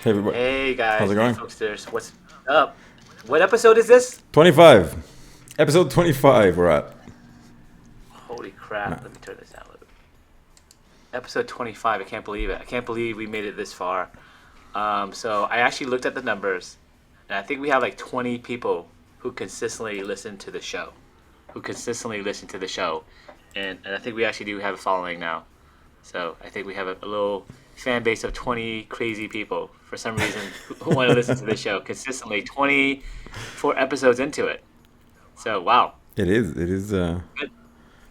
Hey everybody, Hey how's guys, it hey going? folksters, what's up? What episode is this? 25, episode 25. We're at. Holy crap, Man, let me turn this down a little bit. Episode 25, I can't believe it. I can't believe we made it this far. So I actually looked at the numbers, and I think we have like 20 people who consistently listen to the show. Who consistently listen to the show. And I think we actually do have a following now. So I think we have a little fan base of 20 crazy people for some reason who want to listen to the show consistently 24 episodes into it. So wow. it is. It is. Good.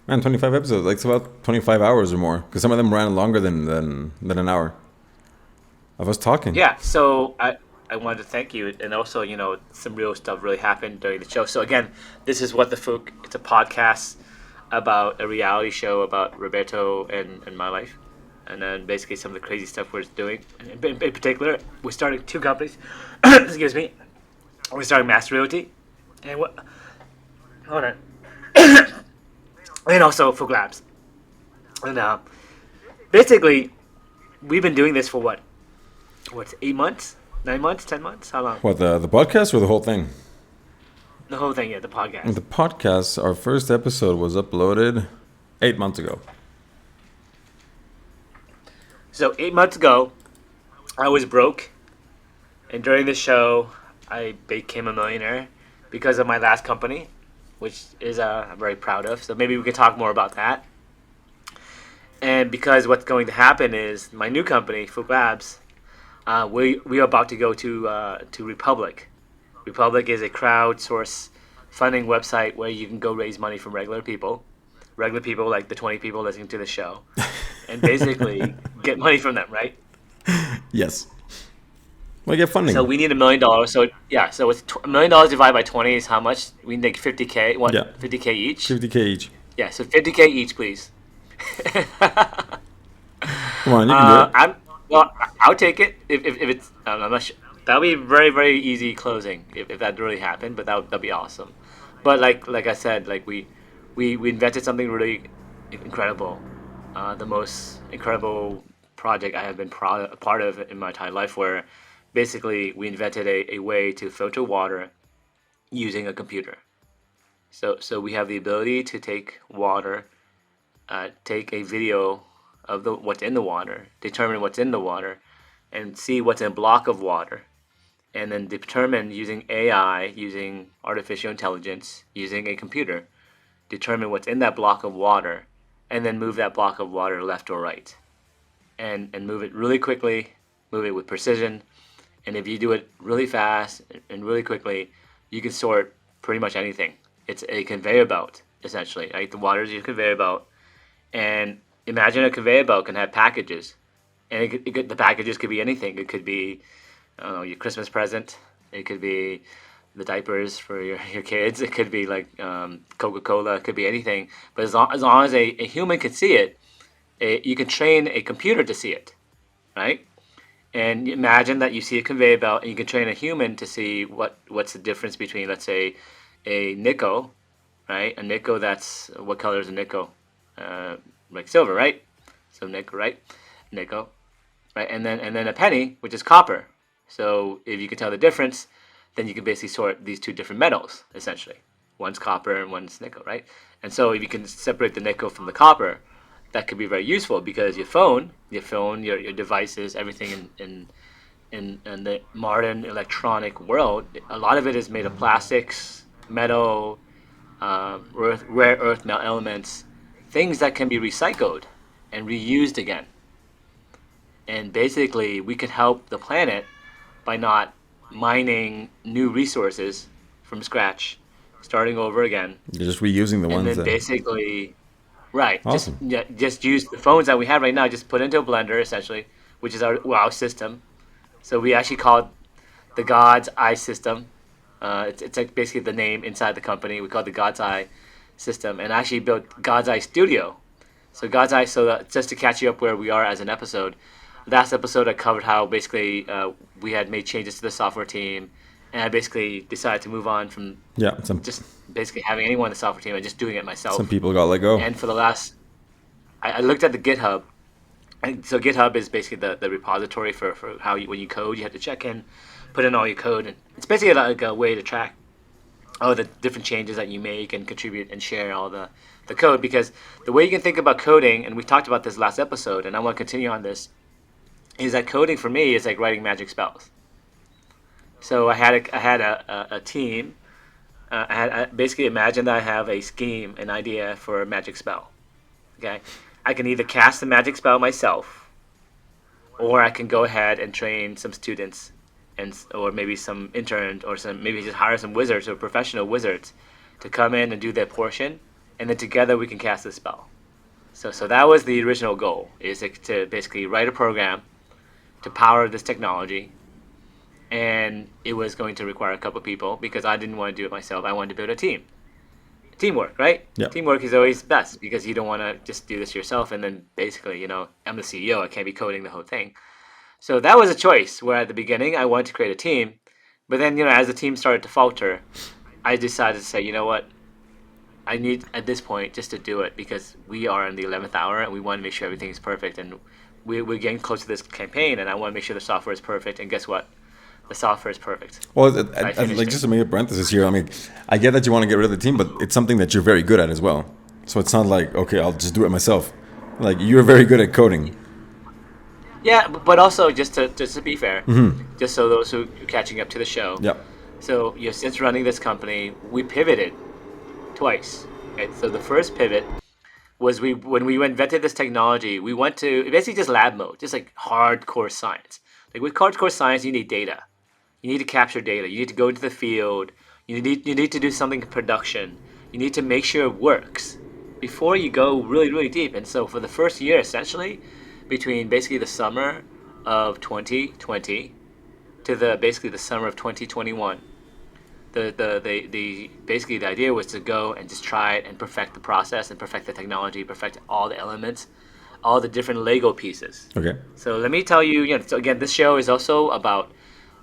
Man, 25 episodes. Like it's about 25 hours or more. Because some of them ran longer than an hour of us talking. Yeah, so I wanted to thank you, and also some real stuff really happened during the show. So again, this is what the Phuc. It's a podcast about a reality show about Roberto and my life, and then basically some of the crazy stuff we're doing. In particular, we're starting two companies. Excuse me. We're starting Master Realty, and what? Hold on. And also Phuc Labs. And basically, we've been doing this for what? What's 8 months? 9 months? 10 months? How long? What, the podcast or the whole thing? The whole thing, yeah, the podcast. The podcast, our first episode was uploaded 8 months ago. So 8 months ago, I was broke, and during the show, I became a millionaire because of my last company, which is I'm very proud of. So maybe we can talk more about that. And because what's going to happen is my new company, Phuc Labs, we are about to go to Republic. Republic is a crowdsource funding website where you can go raise money from regular people like the 20 people listening to the show, and basically get money from them, right? Yes. We get funding. So we need $1 million. So yeah, so with $1 million divided by 20 is how much? We need 50K. What? Yeah. 50K each? 50K each. Yeah. So 50K each, please. Come on, you can do it. I'll take it if it's. I'm not sure. That'll be very very easy closing if that really happened. But that'll be awesome. But like I said, like we invented something really incredible. The most incredible project I have been a part of in my entire life, where basically we invented a way to filter water using a computer. So we have the ability to take water, take a video of what's in the water, determine what's in the water, and see what's in a block of water, and then determine using AI, using artificial intelligence, using a computer, determine what's in that block of water, and then move that block of water left or right, and move it really quickly, move it with precision, and if you do it really fast and really quickly, you can sort pretty much anything. It's a conveyor belt essentially, right? The water is your conveyor belt, and imagine a conveyor belt can have packages, and the packages could be anything. It could be, I don't know, your Christmas present. It could be the diapers for your kids. It could be like Coca-Cola. It could be anything. But as long as a human can see it, you can train a computer to see it, right? And imagine that you see a conveyor belt, and you can train a human to see what's the difference between, let's say, a nickel, right? A nickel, that's, what color is a nickel? Like silver, right? So nickel, right? Nickel, right? And then a penny, which is copper. So if you can tell the difference, then you can basically sort these two different metals, essentially. One's copper and one's nickel, right? And so if you can separate the nickel from the copper, that could be very useful, because your phone, your devices, everything in the modern electronic world, a lot of it is made of plastics, metal, rare earth elements, things that can be recycled and reused again. And basically, we could help the planet by not mining new resources from scratch, starting over again, You're just reusing the and ones then that. basically, right, just Awesome. yeah, just use the phones that we have right now, just put into a blender essentially, which is our system. So we actually call it the God's Eye system. It's like basically the name inside the company. We call it the God's Eye system, and actually built God's Eye Studio. So God's Eye. So just to catch you up where we are as an episode, last episode I covered how basically we had made changes to the software team, and I basically decided to move on from Yeah, some just basically having anyone in the software team and just doing it some myself. people got let go. And for the last, I looked at the GitHub, And so GitHub is basically the repository for how when you code, you have to check in, put in all your code, and it's basically like a way to track all the different changes that you make and contribute and share all the code. Because the way you can think about coding, and we talked about this last episode, and I want to continue on this, is that coding for me is like writing magic spells. So I had a team. I basically imagine that I have a scheme, an idea for a magic spell. Okay, I can either cast the magic spell myself, or I can go ahead and train some students, and or maybe some interns, or some maybe just hire some wizards or professional wizards to come in and do their portion, and then together we can cast the spell. So that was the original goal, is to basically write a program to power this technology, and it was going to require a couple of people because I didn't want to do it myself. I wanted to build a team. Teamwork, right? Yeah. Teamwork is always best because you don't want to just do this yourself and then basically, I'm the CEO. I can't be coding the whole thing. So that was a choice where at the beginning I wanted to create a team. But then, as the team started to falter, I decided to say, you know what? I need at this point just to do it because we are in the 11th hour and we want to make sure everything is perfect. And we're getting close to this campaign and I want to make sure the software is perfect. And guess what? The software is perfect. Well, like just to make a parenthesis here, I mean, I get that you want to get rid of the team, but it's something that you're very good at as well. So it's not like, okay, I'll just do it myself. Like, you're very good at coding. Yeah, but also just to be fair, just so those who are catching up to the show. Yeah. So since running this company, we pivoted twice. Right? So the first pivot was when we invented this technology, we went to basically just lab mode, just like hardcore science. Like with hardcore science, you need data. You need to capture data. You need to go into the field. You need to do something in production. You need to make sure it works before you go really, really deep. And so for the first year, essentially, between basically the summer of 2020 to basically the summer of 2021, basically the idea was to go and just try it and perfect the process and perfect the technology, perfect all the elements, all the different Lego pieces. Okay. So let me tell you, so again, this show is also about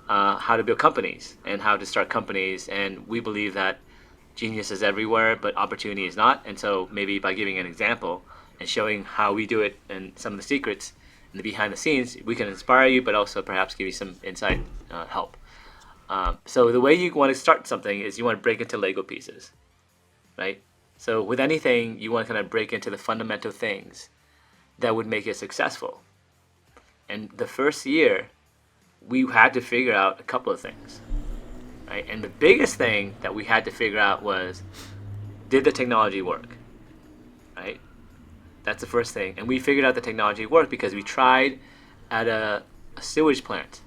how to build companies and how to start companies. And we believe that genius is everywhere, but opportunity is not. And so maybe by giving an example and showing how we do it and some of the secrets and the behind the scenes, we can inspire you, but also perhaps give you some insight help. So the way you want to start something is you want to break into Lego pieces, right? So with anything, you want to kind of break into the fundamental things that would make it successful. And the first year, we had to figure out a couple of things, right? And the biggest thing that we had to figure out was, did the technology work, right? That's the first thing. And we figured out the technology worked because we tried at a sewage plant.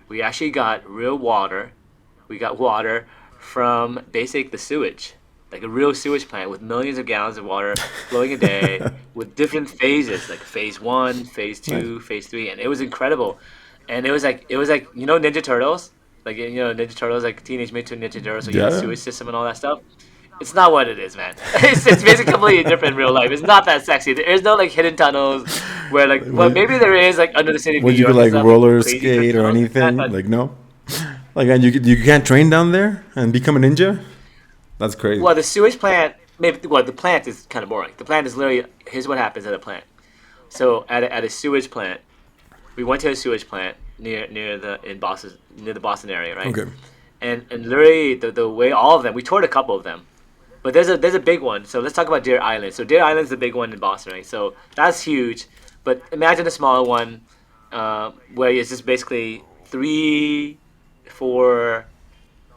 We actually got real water. We got water from the sewage, like a real sewage plant with millions of gallons of water flowing a day with different phases, like phase 1, phase 2, phase 3, and it was incredible. And it was like Ninja Turtles, like Ninja Turtles, like Teenage Mutant Ninja Turtles, so you have the sewage system and all that stuff. It's not what it is, man. It's basically completely different in real life. It's not that sexy. There's no like hidden tunnels where well maybe there is like under the city of New Would you York. like roller crazy skate or tunnels anything? but Like no. Like, and you can't train down there and become a ninja? That's crazy. well, the sewage plant, the plant is kind of boring. The plant is literally, here's what happens at a plant. So at a sewage plant, we went to a sewage plant near the Boston area, right? Okay. And literally the way all of them, we toured a couple of them, but there's a big one. So let's talk about Deer Island. So Deer Island's the big one in Boston, right? So that's huge. But imagine a smaller one where it's just basically 3-4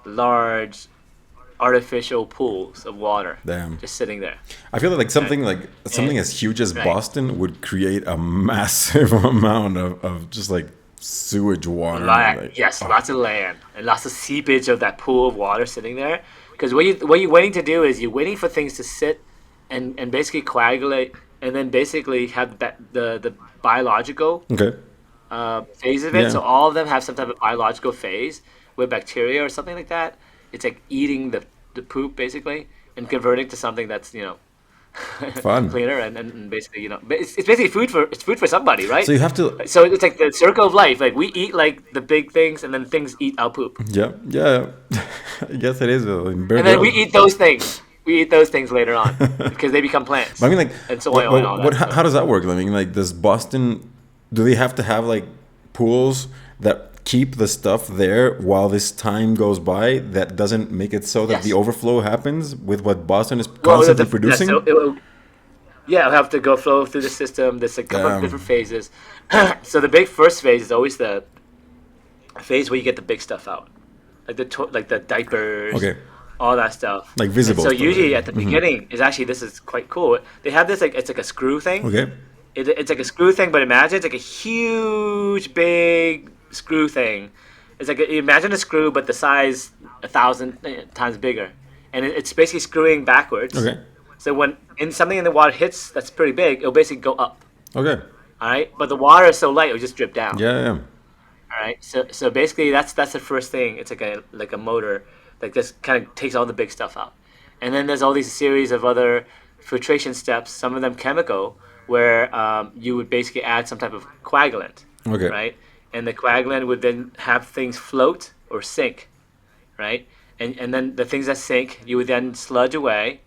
large artificial pools of water. Damn. Just sitting there. I feel like something as huge as Boston would create a massive amount of just like sewage water. Lots of land and lots of seepage of that pool of water sitting there. Because what you're waiting to do is you're waiting for things to sit and basically coagulate and then basically have the biological phase of it. Yeah. So all of them have some type of biological phase with bacteria or something like that. It's like eating the poop basically and converting to something that's Fun. cleaner and basically but it's basically food for somebody, right? So you have to. So it's like the circle of life. Like we eat like the big things, and then things eat our poop. Yeah. I guess it is. And then we eat those things. We eat those things later on because they become plants. But I mean, like, and so on and all that. how does that work? I mean, like, does Boston do they have to have like pools that keep the stuff there while this time goes by that doesn't make it so that the Yes. overflow happens with what Boston is Well, constantly yeah, so producing? yeah, it'll have to go flow through the system. There's a couple of different Um, phases. So the big first phase is always the phase where you get the big stuff out, like like the diapers, okay, all that stuff. like And visible so stuff. usually at the Hmm. beginning is actually this is quite cool. They have this like it's like a screw thing. Okay, It's like a screw thing, but imagine it's like a huge big screw thing. It's like imagine a screw, but the size 1,000 times bigger, and it's basically screwing backwards. okay, So when something in the water hits that's pretty big, it'll basically go up. okay. All right, but the water is so light, it'll just drip down. Yeah, yeah. All right, so basically that's the first thing. It's like a motor that just kind of takes all the big stuff out, and then there's all these series of other filtration steps. Some of them chemical, where you would basically add some type of coagulant, Okay. right? And the coagulant would then have things float or sink, right? And then the things that sink, you would then sludge away,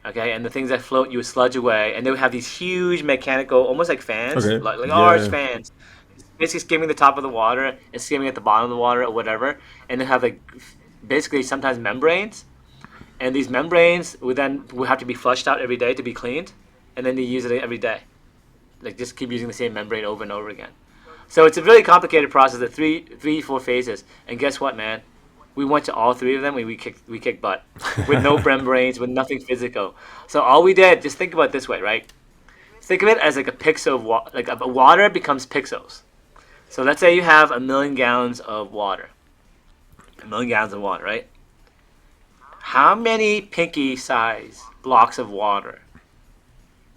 okay? And the things that float, you would sludge away, and they would have these huge mechanical, almost like fans, Okay. like Yeah, large yeah. fans, basically skimming the top of the water and skimming at the bottom of the water or whatever, and they have like basically sometimes membranes, and these membranes would have to be flushed out every day to be cleaned, and then they use it every day, like just keep using the same membrane over and over again. So it's a really complicated process of four phases. And guess what, man? We went to all three of them. And we kicked butt with no membranes, with nothing physical. So all we did, just think about it this way, right? Think of it as like a pixel of water. Like water becomes pixels. So let's say you have 1,000,000 gallons of water. 1,000,000 gallons of water, right? How many pinky size blocks of water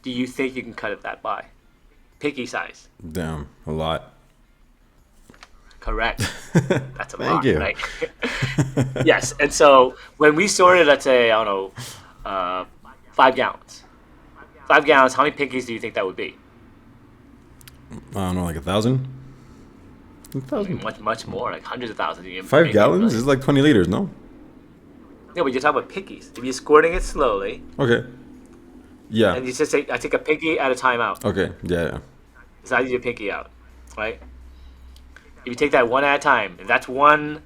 do you think you can cut it that by? Pinky size. Damn, a lot. Correct. That's a Thank lot, you. right? Yes. And so when we sorted, let's say, I don't know, 5 gallons. 5 gallons, how many pinkies do you think that would be? I don't know, like 1,000. A I mean, thousand. much, much more, like hundreds of thousands. Five Maybe a gallons is million. like 20 liters, no? No, but you're talking about pinkies. If you're squirting it slowly, Okay. Yeah. and you just say, I take a pinky at a time out. Okay. Yeah, yeah. The size of your pinky out, right? If you take that one at a time, if that's one,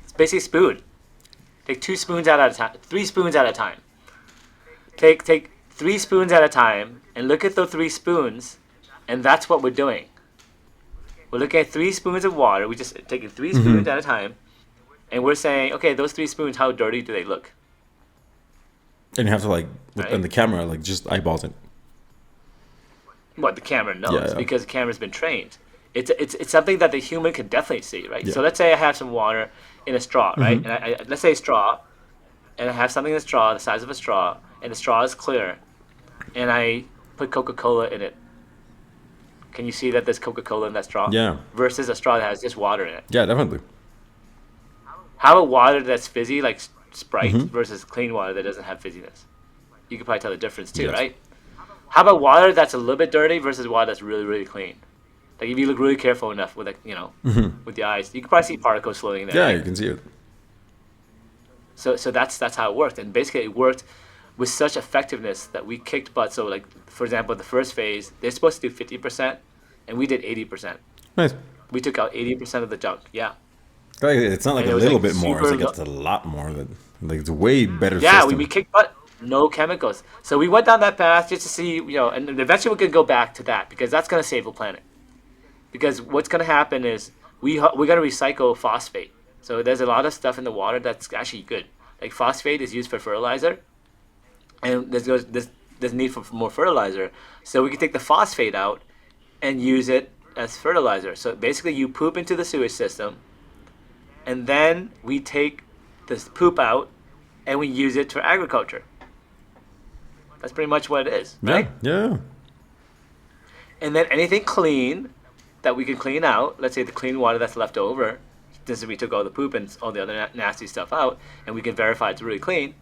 it's basically a spoon. Take 2 spoons out at a time, 3 spoons at a time. Take 3 spoons at a time and look at the 3 spoons, and that's what we're doing. We're looking at 3 spoons of water. We just taking 3 spoons at a time, and we're saying, okay, those 3 spoons, how dirty do they look? And you have to like look Right? in the camera, like just eyeballs it. What the camera knows Yeah, yeah. because the camera's been trained. It's something that the human can definitely see, right? Yeah. So let's say I have some water in a straw, right? And let's say a straw, and I have something in a straw the size of a straw, and the straw is clear, and I put Coca-Cola in it. Can you see that there's Coca-Cola in that straw? Yeah. Versus a straw that has just water in it. Yeah, definitely. How about water that's fizzy, like Sprite, versus clean water that doesn't have fizziness? You could probably tell the difference too, Yes. right? How about water that's a little bit dirty versus water that's really, really clean? Like if you look really careful enough with with the eyes, you can probably see particles floating there. Yeah, right? you can see it. So that's how it worked, and basically it worked with such effectiveness that we kicked butt. So like for example, the first phase they're supposed to do 50%, and we did 80%. Nice. We took out 80% of the junk. Yeah. Like, it's not like And a it was, little like, bit more. It's super like it's a lot more. Like it's a way better Yeah, system. we kicked butt. No chemicals. So we went down that path just to see, and eventually we're gonna go back to that because that's gonna save the planet. Because what's gonna happen is we're gonna recycle phosphate. So there's a lot of stuff in the water that's actually good. Like phosphate is used for fertilizer, and there's need for more fertilizer. So we can take the phosphate out and use it as fertilizer. So basically, you poop into the sewage system, and then we take this poop out and we use it for agriculture. That's pretty much what it is, right? Yeah. And then anything clean that we can clean out, let's say the clean water that's left over, since we took all the poop and all the other nasty stuff out, and we can verify it's really clean.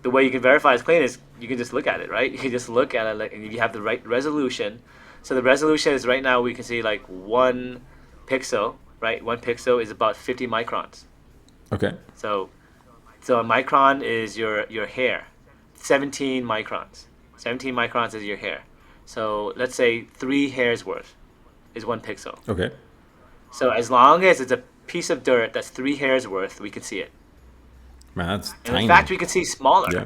The way you can verify it's clean is you can just look at it, right? You can just look at it, and you have the right resolution. So the resolution is right now we can see like 1 pixel, right? 1 pixel is about 50 microns. Okay. So a micron is your hair. 17 microns. 17 microns is your hair. So let's say 3 hairs worth. is 1 pixel. Okay. So as long as it's a piece of dirt that's 3 hairs worth, we can see it. Man, that's And in tiny. fact, we can see smaller. Yeah.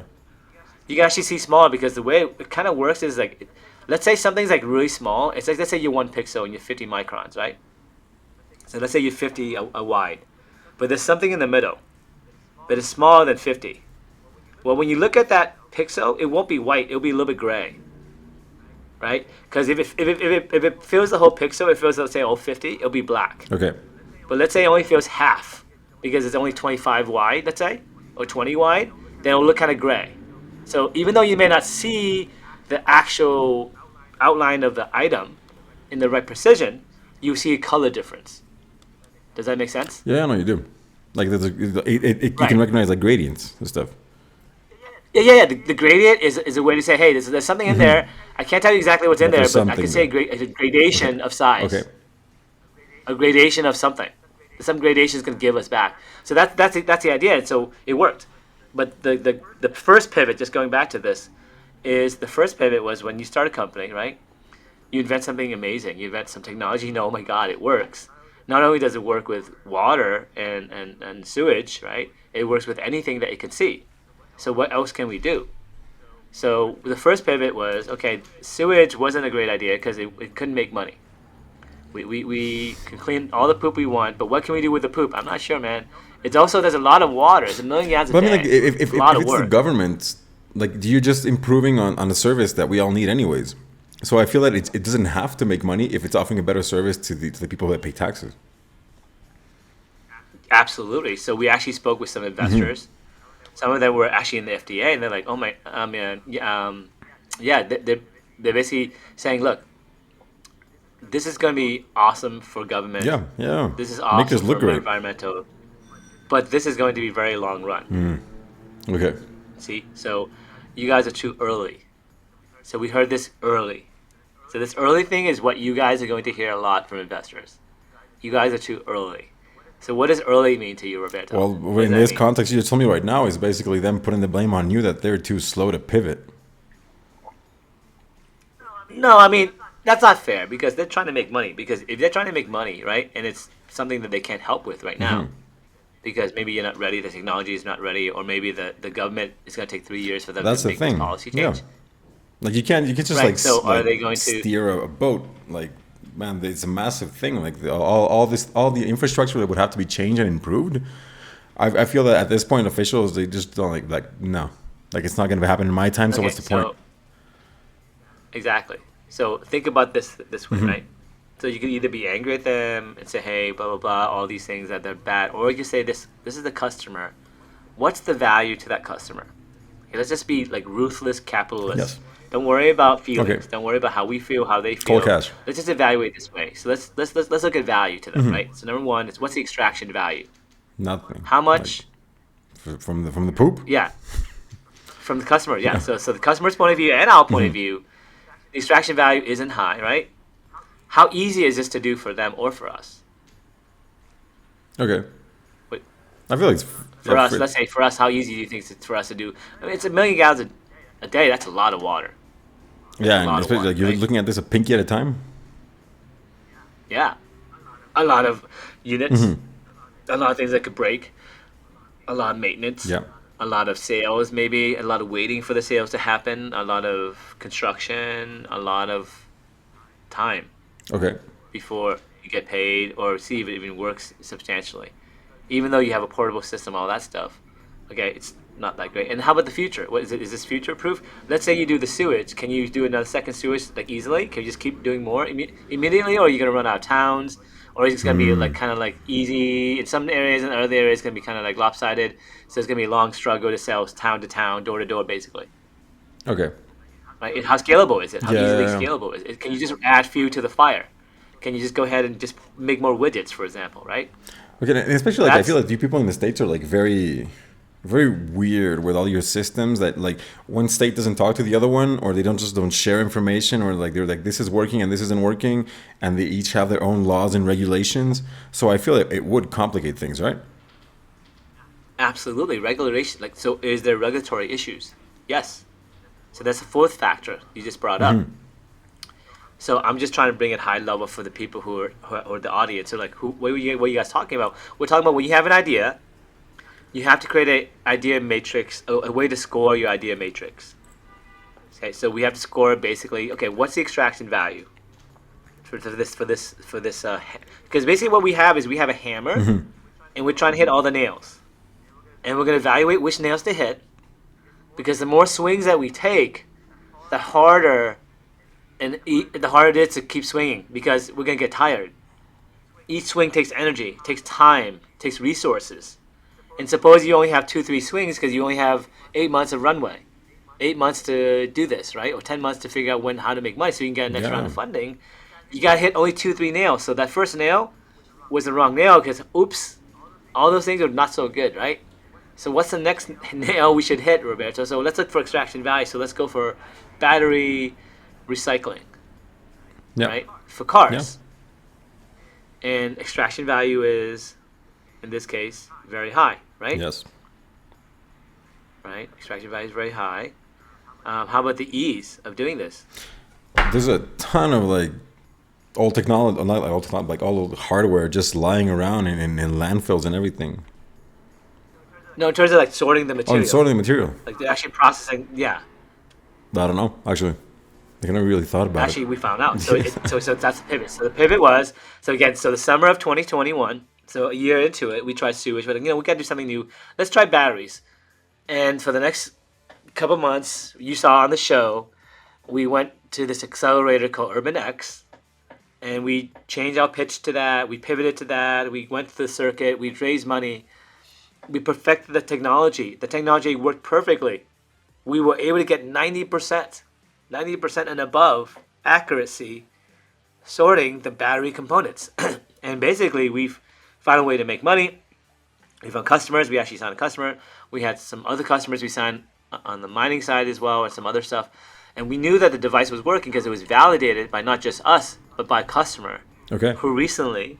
You can actually see smaller because the way it kind of works is like, let's say something's like really small. It's like, let's say you're 1 pixel and you're 50 microns, right? So let's say you're 50 a wide, but there's something in the middle that is smaller than 50. Well, when you look at that pixel, it won't be white. It'll be a little bit gray, right? Because if it fills the whole pixel, it fills, let's say, all 50, it'll be black. Okay. But let's say it only fills half because it's only 25 wide, let's say, or 20 wide, then it'll look kind of gray. So even though you may not see the actual outline of the item in the right precision, you see a color difference. Does that make sense? Yeah, I know you do. Like you Right. can recognize like gradients and stuff. Yeah. The gradient is a way to say, hey, there's something in there. I can't tell you exactly what's in But there, there's but I can something say there. a gradation of size. Okay. A gradation of something. Some gradations can give us back. So that's the idea. And so it worked. But the first pivot, just going back to this, is the first pivot was when you start a company, right? You invent something amazing. You invent some technology. You know, oh my God, it works. Not only does it work with water and sewage, right? It works with anything that you can see. So what else can we do? So the first pivot was, okay, sewage wasn't a great idea because it couldn't make money. We can clean all the poop we want, but what can we do with the poop? I'm not sure, man. It's also, there's a lot of water. It's 1,000,000 gallons a But I day. mean, like, if It's a lot of it's the work. government, like, you're just improving on a service that we all need anyways. So I feel that it doesn't have to make money if it's offering a better service to the people that pay taxes. Absolutely. So we actually spoke with some investors. Some of them were actually in the FDA, and they're like, "Oh my, yeah." They're basically saying, "Look, this is going to be awesome for government. Yeah, yeah. This is Make us awesome look for great. environmental, but this is going to be very long run." Okay. See, so you guys are too early. So we heard this early. So this early thing is what you guys are going to hear a lot from investors. You guys are too early. So what does early mean to you, Roberto? Well, What does in that this mean? context, you told me right now is basically them putting the blame on you that they're too slow to pivot. No, I mean, that's not fair because they're trying to make money. Because if they're trying to make money, right, and it's something that they can't help with right now, because maybe you're not ready, the technology is not ready, or maybe the government is going to take 3 years for them That's to the make this thing. policy Yeah. change. Like you can't just Right, like so are like they going to- steer a boat. Like, man, it's a massive thing. Like all the infrastructure that would have to be changed and improved. I feel that at this point, officials, they just don't like no, like it's not going to happen in my time. So Okay, what's the point? Exactly. So think about this way, Mm-hmm. right? So you can either be angry at them and say, "Hey, blah blah blah," all these things that they're bad, or you can say, "This is the customer. What's the value to that customer?" Okay, let's just be like ruthless capitalists. Yes. Don't worry about feelings. Okay. Don't worry about how we feel, how they feel. Cold cash. Let's just evaluate this way. So let's look at value to them, Mm-hmm. right? So number one is, what's the extraction value? Nothing. How much? From the poop? Yeah, from the customer. Yeah. So the customer's point of view and our point of view, the extraction value isn't high, right? How easy is this to do for them or for us? Okay. Wait, I feel like it's for us, let's say for us, how easy do you think it's for us to do? I mean, it's 1,000,000 gallons a day. That's a lot of water. yeah, a and lot of especially water, like you're right? looking at this a pinky at a time. Yeah, a lot of units, a lot of things that could break, a lot of maintenance, Yeah. a lot of sales, maybe a lot of waiting for the sales to happen, a lot of construction, a lot of time Okay. before you get paid or see if it even works substantially. Even though you have a portable system, all that stuff, okay, it's not that great. And how about the future? What is it? Is this future proof? Let's say you do the sewage. Can you do another second sewage like easily? Can you just keep doing more immediately, or are you gonna run out of towns? Or is it gonna be like kind of like easy in some areas, and other areas gonna be kind of like lopsided? So it's gonna be a long struggle to sell town to town, door to door, basically. Okay. Right? And how scalable is it? How easily Yeah. scalable is it? Can you just add fuel to the fire? Can you just go ahead and just make more widgets, for example, right? Okay, and especially like I That's- feel like you people in the States are like very, very weird with all your systems that like one state doesn't talk to the other one, or they don't share information, or like they're like this is working and this isn't working, and they each have their own laws and regulations. So I feel like it would complicate things, right? Absolutely, regulation. Like, so is there regulatory issues? Yes. So that's the fourth factor you just brought up. So I'm just trying to bring it high level for the people who are the audience. So like, what are you guys talking about? We're talking about when you have an idea, you have to create a idea matrix, a way to score your idea matrix. Okay, so we have to score basically. Okay, what's the extraction value for this? Because basically what we have is we have a hammer, and we're trying to hit all the nails, and we're gonna evaluate which nails to hit. Because the more swings that we take, the harder the harder it is to keep swinging because we're gonna get tired. Each swing takes energy, takes time, takes resources. And suppose you only have 2, 3 swings because you only have 8 months of runway, 8 months to do this, right? Or 10 months to figure out how to make money so you can get a next round of funding. You gotta hit only 2, 3 nails. So that first nail was the wrong nail because oops, all those things are not so good, right? So what's the next nail we should hit, Roberto? So let's look for extraction value. So let's go for battery recycling, Yeah. right? For Yeah. cars. And extraction value is, in this case, very high, right? Yes. Right? Extraction value is very high. How about the ease of doing this? There's a ton of like old technology, not like old technology, like all the hardware just lying around in landfills and everything. No, in terms of like sorting the Oh, material. and sorting the material. Like they're actually processing. Yeah. I don't know. Actually, I never really thought about Actually, it. we found out. So that's the pivot. So the pivot was, so again, so the summer of 2021. So a year into it, we tried sewage, but we got to do something new. Let's try batteries. And for the next couple months, you saw on the show, we went to this accelerator called Urban X, and we changed our pitch to that. We pivoted to that. We went to the circuit. We raised money. We perfected the technology. The technology worked perfectly. We were able to get 90%, 90% and above accuracy sorting the battery components. And basically, we've found a way to make money. We found customers. We actually signed a customer. We had some other customers we signed on the mining side as well and some other stuff. And we knew that the device was working because it was validated by not just us, but by a customer Okay. who recently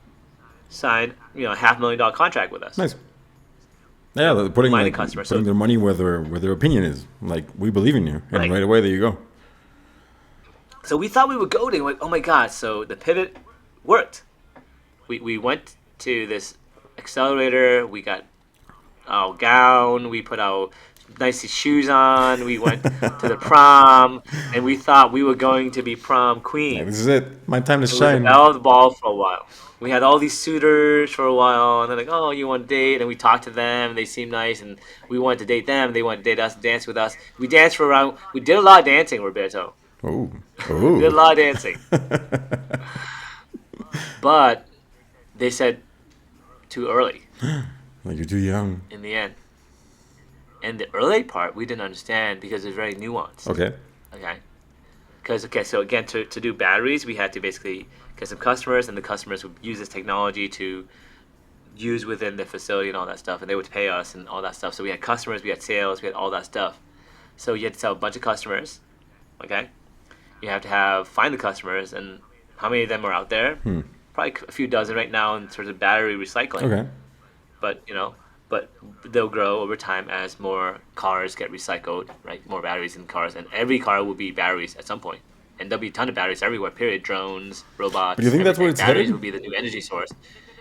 signed, a $500,000 contract with us. Nice. Yeah, they're putting Mining like customer. putting their money where their opinion is. Like, we believe in you, and Right. right away there you go. So we thought we were goading, like, oh my god! So the pivot worked. We went to this accelerator. We got our gown. We put our nice shoes on. We went to the prom, and we thought we were going to be prom Like, queen. this is it. My time to We were the shine. belle of the ball for a while. We had all these suitors for a while, and they're like, "Oh, you want to date?" And we talked to them. They seemed nice, and we wanted to date them. They wanted to date us, dance with us. We danced for around. We did a lot of dancing, Roberto. Oh, We did a oh. lot of dancing. But they said too early Like, you're too young. in the end. And the early part we didn't understand because it's very nuanced. Okay. Okay. Because so again, to do batteries, we had to basically get some customers, and the customers would use this technology to use within the facility and all that stuff, and they would pay us and all that stuff. So we had customers, we had sales, we had all that stuff. So you had to sell a bunch of customers. Okay. You have to find the customers, and how many of them are out there? Probably a few dozen right now in terms of battery recycling. Okay. But they'll grow over time as more cars get recycled, right? More batteries in cars, and every car will be batteries at some point. And there'll be a ton of batteries everywhere. Period. Drones, robots. But do you think that's where everything. it's Batteries headed? will be the new energy source.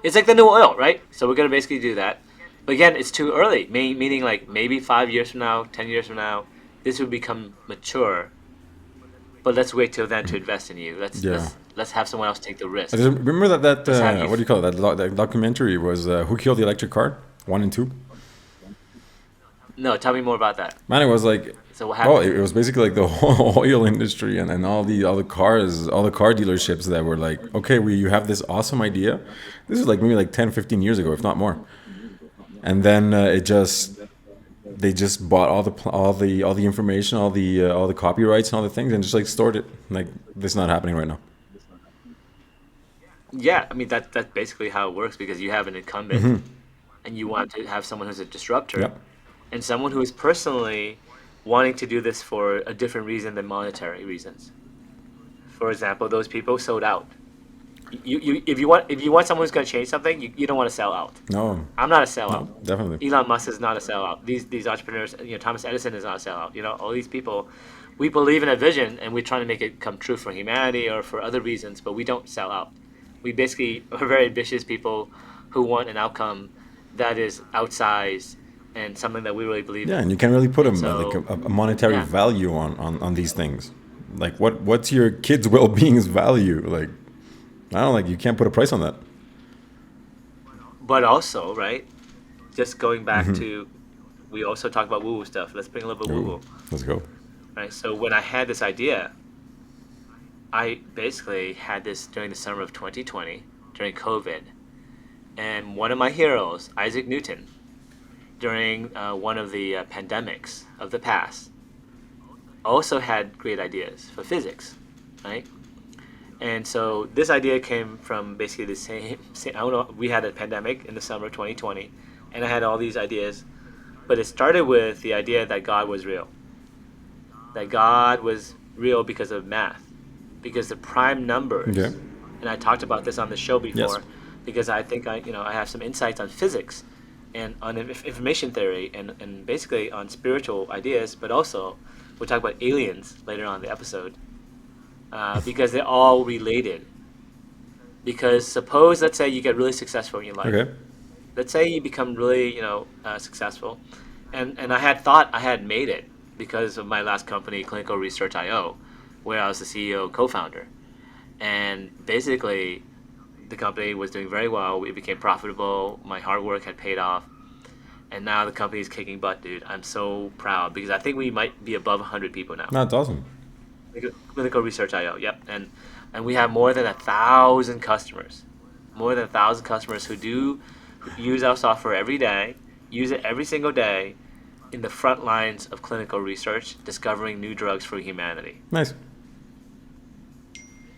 It's like the new oil, right? So we're gonna basically do that. But again, it's too early. Meaning like maybe 5 years from now, 10 years from now, this will become mature. But let's wait till then to invest in you. Yeah. Let's have someone else take the risk. I just remember that Just have you- what do you call it? That documentary was Who Killed the Electric Car? 1 and 2. No, tell me more about that. Man, it was like, So what well, happened? it was basically like the whole oil industry and all the cars, all the car dealerships that were like, okay, you have this awesome idea. This is like maybe like 10, 15 years ago, if not more. And then they just bought all the information, all the copyrights and all the things, and just like stored it. Like, this is not happening right now. Yeah, I mean that's basically how it works because you have an incumbent, and you want to have someone who's a disruptor, Yep. and someone who is personally wanting to do this for a different reason than monetary reasons. For example, those people sold out. If you want someone who's going to change something, you don't want to sell out. No, I'm not a sellout. no, definitely. Elon Musk is not a sellout. These entrepreneurs, Thomas Edison is not a sellout. All these people we believe in a vision and we're trying to make it come true for humanity or for other reasons, but we don't sell out. We basically are very ambitious people who want an outcome that is outsized and something that we really believe Yeah, in. and you can really put And like so, a monetary yeah. value on these things. Like what's your kid's well-being's value? Like I don't like you can't put a price on that. But also, right, just going back to, we also talk about woo woo stuff. Let's bring a little bit woo Ooh, woo, let's go. right? So when I had this idea, I basically had this during the summer of 2020, during COVID. And one of my heroes, Isaac Newton, during one of the pandemics of the past, also had great ideas for physics, right? And so this idea came from basically the same. I don't know. We had a pandemic in the summer of 2020, and I had all these ideas, but it started with the idea that God was real. That God was real because of math, because the prime Okay. numbers, and I talked about this on the show Yes. before, because I think I have some insights on physics and on information theory and basically on spiritual ideas, but also we'll talk about aliens later on in the episode, because they're all related. Because suppose, let's say you get really successful in your life. Okay. Let's say you become really, successful, and I had thought I had made it because of my last company, Clinical Research IO, where I was the CEO, co-founder, and basically the company was doing very well. We became profitable. My hard work had paid off, and now the company is kicking butt, dude. I'm so proud because I think we might be above 100 people now. No, it's awesome. Clinical Research IO, yep, and we have more than 1,000 customers, more than 1,000 customers who use our software every day, use it every single day, in the front lines of clinical research, discovering new drugs for humanity. Nice.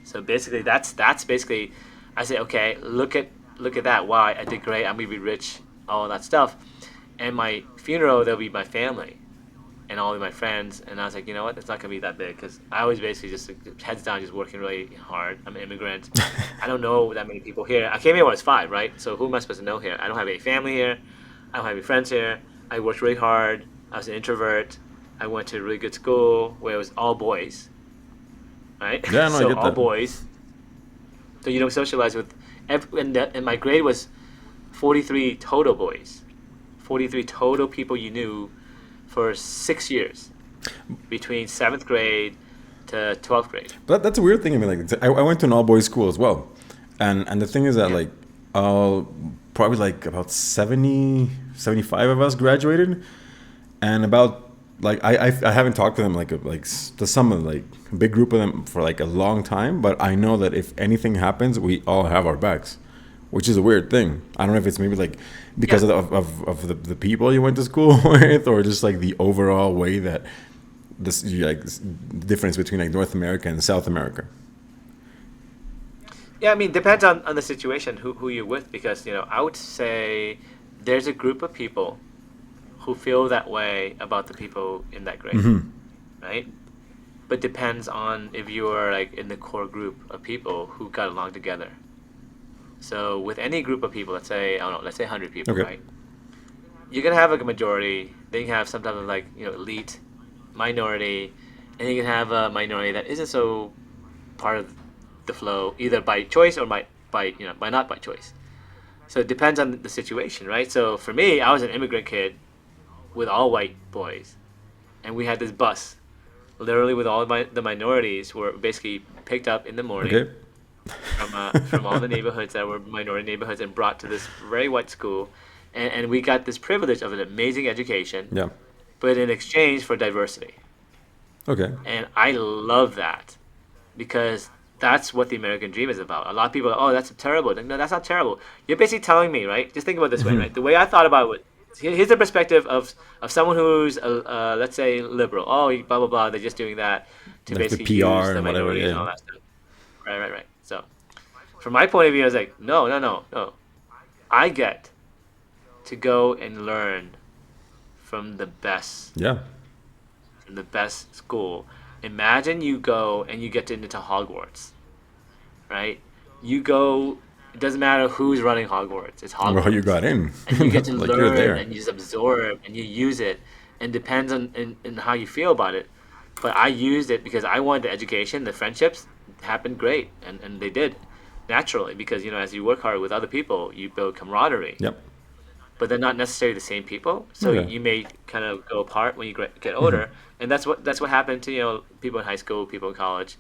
So basically, that's basically, I say, okay, look at that. Wow, I did great. I'm gonna be rich. All that stuff, and my funeral, there'll be my family and all of my friends. And I was like, you know what? It's not gonna be that big because I was basically just heads down, just working really hard. I'm an immigrant. I don't know that many people here. I came here when I was 5, right? So who am I supposed to know here? I don't have any family here. I don't have any friends here. I worked really hard. I was an introvert. I went to a really good school where it was all boys, right? Yeah, no, I So get all that. boys. So you don't socialize with, and my grade was 43 total boys, 43 total people you knew for 6 years, between 7th grade to 12th grade. But that's a weird thing. I mean, like I went to an all boys school as well, and the thing is that Yeah. like probably like about 70, 75 of us graduated, and about like I haven't talked to them like to some of like a big group of them for like a long time, but I know that if anything happens, we all have our backs, which is a weird thing. I don't know if it's maybe like because Yeah. of the people you went to school with, or just like the overall way that this like difference between like North America and South America. Yeah, I mean, depends on the situation, who you're with, because, I would say there's a group of people who feel that way about the people in that grade, right? But depends on if you are like in the core group of people who got along together. So with any group of people, let's say, I don't know, let's say 100 people, Okay. right? You're gonna have like a majority. Then you can have some type of like elite, minority, and you can have a minority that isn't so part of the flow, either by choice or by not by choice. So it depends on the situation, right? So for me, I was an immigrant kid with all white boys, and we had this bus, literally with all of the minorities were basically picked up in the morning Okay. from all the neighborhoods that were minority neighborhoods and brought to this very white school, and we got this privilege of an amazing education, Yeah. but in exchange for diversity. Okay. And I love that because that's what the American dream is about. A lot of people are, oh, that's terrible. No, that's not terrible. You're basically telling me, right? Just think about it this way, right? The way I thought about it, here's the perspective of someone who's, let's say, liberal. Oh, blah, blah, blah. They're just doing that to Like the basically use PR the and whatever. minority and Yeah. all that stuff. Right, right, right. So, from my point of view, I was like, no, no, no, no. I get to go and learn from the best, Yeah. from the best school. Imagine you go and you get into Hogwarts, right? You go. It doesn't matter who's running Hogwarts. It's Well, you Hogwarts, got in. and you get to Like you're learn there. and you just absorb and you use it, and depends on in how you feel about it. But I used it because I wanted the education. The friendships happened great, and they did naturally because as you work hard with other people, you build camaraderie. Yep. But they're not necessarily the same people, so Okay. you may kind of go apart when you get Hmm. older, and that's what happened to people in high school, people in college,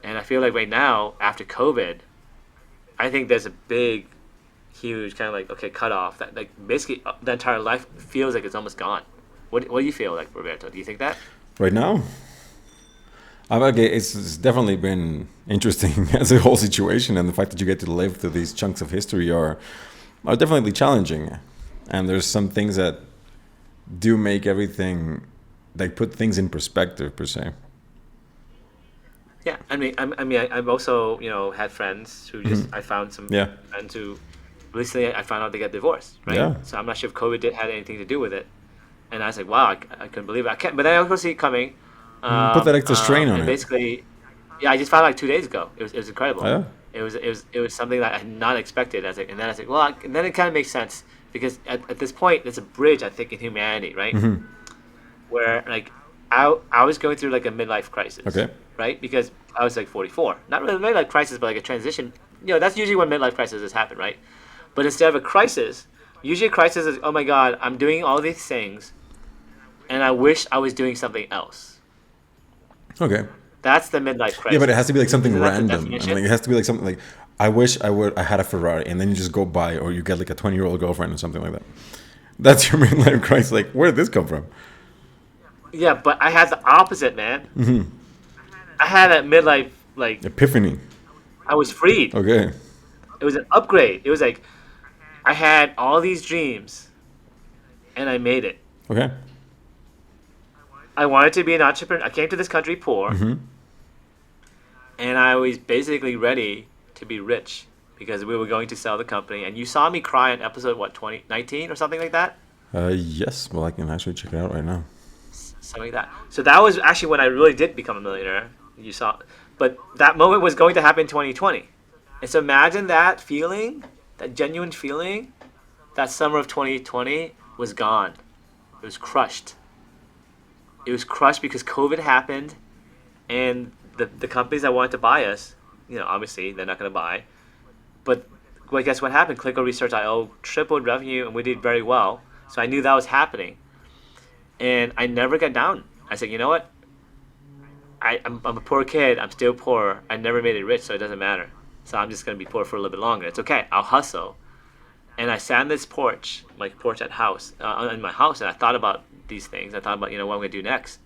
and I feel like right now after COVID, I think there's a big, huge kind of like okay cutoff that like basically the entire life feels like it's almost gone. What do you feel like, Roberto? Do you think that? Right now, okay, it's definitely been interesting as a whole situation, and the fact that you get to live through these chunks of history are definitely challenging. And there's some things that do make everything, like put things in perspective per se. Yeah, I've also had friends who just Hmm. I found some Yeah. friends who recently I found out they got divorced, right? Yeah. So I'm not sure if COVID did had anything to do with it. And I was like, wow, I couldn't believe it. I can't, but I also see it coming. Put that extra strain on And it. basically, yeah, I just found out like 2 days ago. It was Oh, incredible. yeah. It was something that I had not expected. And then I was like, well, and then it kind of makes sense because at this point, there's a bridge I think in humanity, right? Hmm. Where like I was going through like a midlife crisis, Okay. right? Because I was like 44, not really a midlife crisis, but like a transition. That's usually when midlife crises happen, right? But instead of a crisis, usually a crisis is, oh my god, I'm doing all these things and I wish I was doing something else. Okay. That's the midlife Yeah, but it has crisis. to be like something Isn't that the random. I mean, definition? like, it has to be like something like, I wish I had a Ferrari, and then you just go buy, or you get like a 20-year-old girlfriend or something like that. That's your midlife crisis. Like, where did this come from? Yeah, but I had the opposite, man. I had that midlife, like, Epiphany. I was freed. Okay. It was an upgrade. It was like, I had all these dreams and I made it. Okay. I wanted to be an entrepreneur. I came to this country poor Hmm. and I was basically ready to be rich because we were going to sell the company. And you saw me cry in episode, what, 2019 or something like that? Yes. Well, I can actually check it out right now. Something like that. So that was actually when I really did become a millionaire. You saw, but that moment was going to happen in 2020. And so imagine that feeling, that genuine feeling, that summer of 2020 was gone. It was crushed. It was crushed because COVID happened, and the companies that wanted to buy us, obviously they're not going to buy. But well, guess what happened? Clinical Research.io tripled revenue, and we did very well. So I knew that was happening, and I never got down. I said, you know what? I'm a poor kid. I'm still poor. I never made it rich, so it doesn't matter. So I'm just gonna be poor for a little bit longer. It's okay. I'll hustle. And I sat on this porch, my porch at house, in my house, and I thought about these things. I thought about what I'm gonna do next,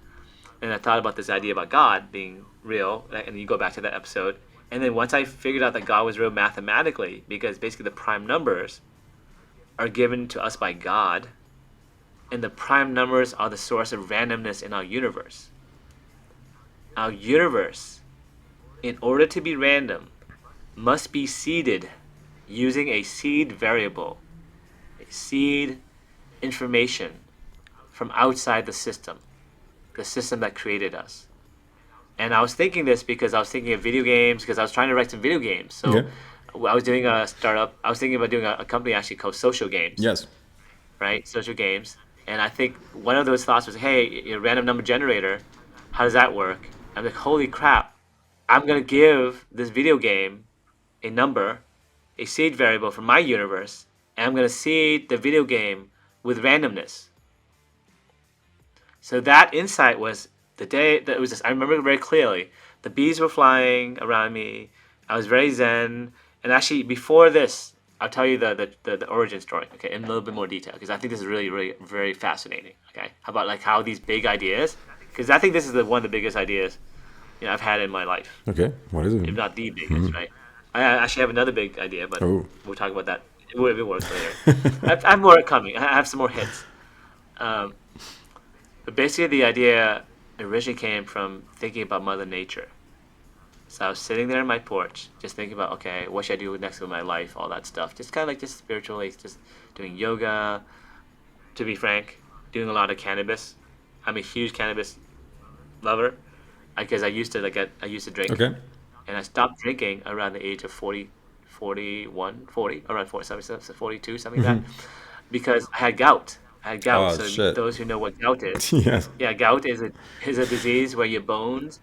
and I thought about this idea about God being real. And you go back to that episode, and then once I figured out that God was real mathematically, because basically the prime numbers are given to us by God, and the prime numbers are the source of randomness in our universe. Our universe, in order to be random, must be seeded using a seed variable, a seed information from outside the system that created us. And I was thinking this because I was thinking of video games, because I was trying to write some video games. So Okay. I was doing a startup. I was thinking about doing a company actually called Social Games, Yes. right? Social Games. And I think one of those thoughts was, hey, a random number generator, how does that work? I'm like, holy crap, I'm going to give this video game a number, a seed variable from my universe, and I'm going to seed the video game with randomness. So that insight was the day that it was just, I remember it very clearly. The bees were flying around me. I was very zen. And actually, before this, I'll tell you the origin story, okay, in a little bit more detail, because I think this is really, really very fascinating, okay? How about like how these big ideas, because I think this is one of the biggest ideas I've had in my life, Okay. What is it? if not the biggest, right? I actually have another big idea, but Oh. we'll talk about that. It works later. I have more coming. I have some more hits. Um, but basically, the idea originally came from thinking about Mother Nature. So I was sitting there on my porch, just thinking about, okay, what should I do next with my life, all that stuff. Just kind of like just spiritually, just doing yoga. To be frank, doing a lot of cannabis. I'm a huge cannabis lover because I used to I used to drink, Okay. and I stopped drinking around the age of 40, 41, 40, around 40, something, 42, something like Hmm. that, because I had gout. had gout. Oh So shit. those who know what gout is, Yes. yeah, gout is a disease where your bones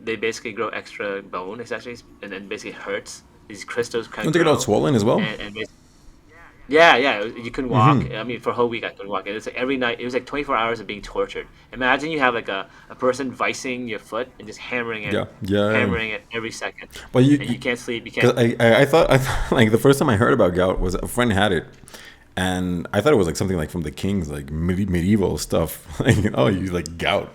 they basically grow extra bone essentially, and then basically hurts. These crystals kind of Don't you get all grow, swollen as well? and yeah, yeah, you couldn't walk. I mean, for a whole week I couldn't walk. It was like every night. It was like 24 hours of being tortured. Imagine you have like a person vicing your foot and just Yeah, yeah. hammering it every second, But and you can't sleep. You because can't. I thought like the first time I heard about gout was a friend had it, and I thought it was like something like from the kings, like medieval stuff. Like, oh, you like gout?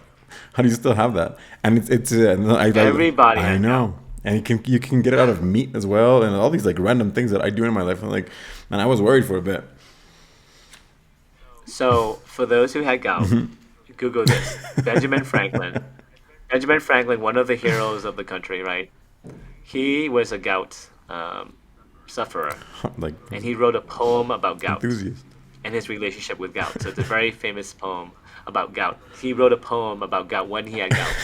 How do you still have that? And it's no, Everybody I had gout. know, and you can get it out of meat as well, and all these like random things that I do in my life. I'm like, man, I was worried for a bit. So for those who had gout, Google this: Benjamin Franklin. Benjamin Franklin, one of the heroes of the country, right? He was a gout sufferer, Like and he wrote a poem about gout enthusiast. and his relationship with gout. So it's a very famous poem about gout. He wrote a poem about gout when he had gout.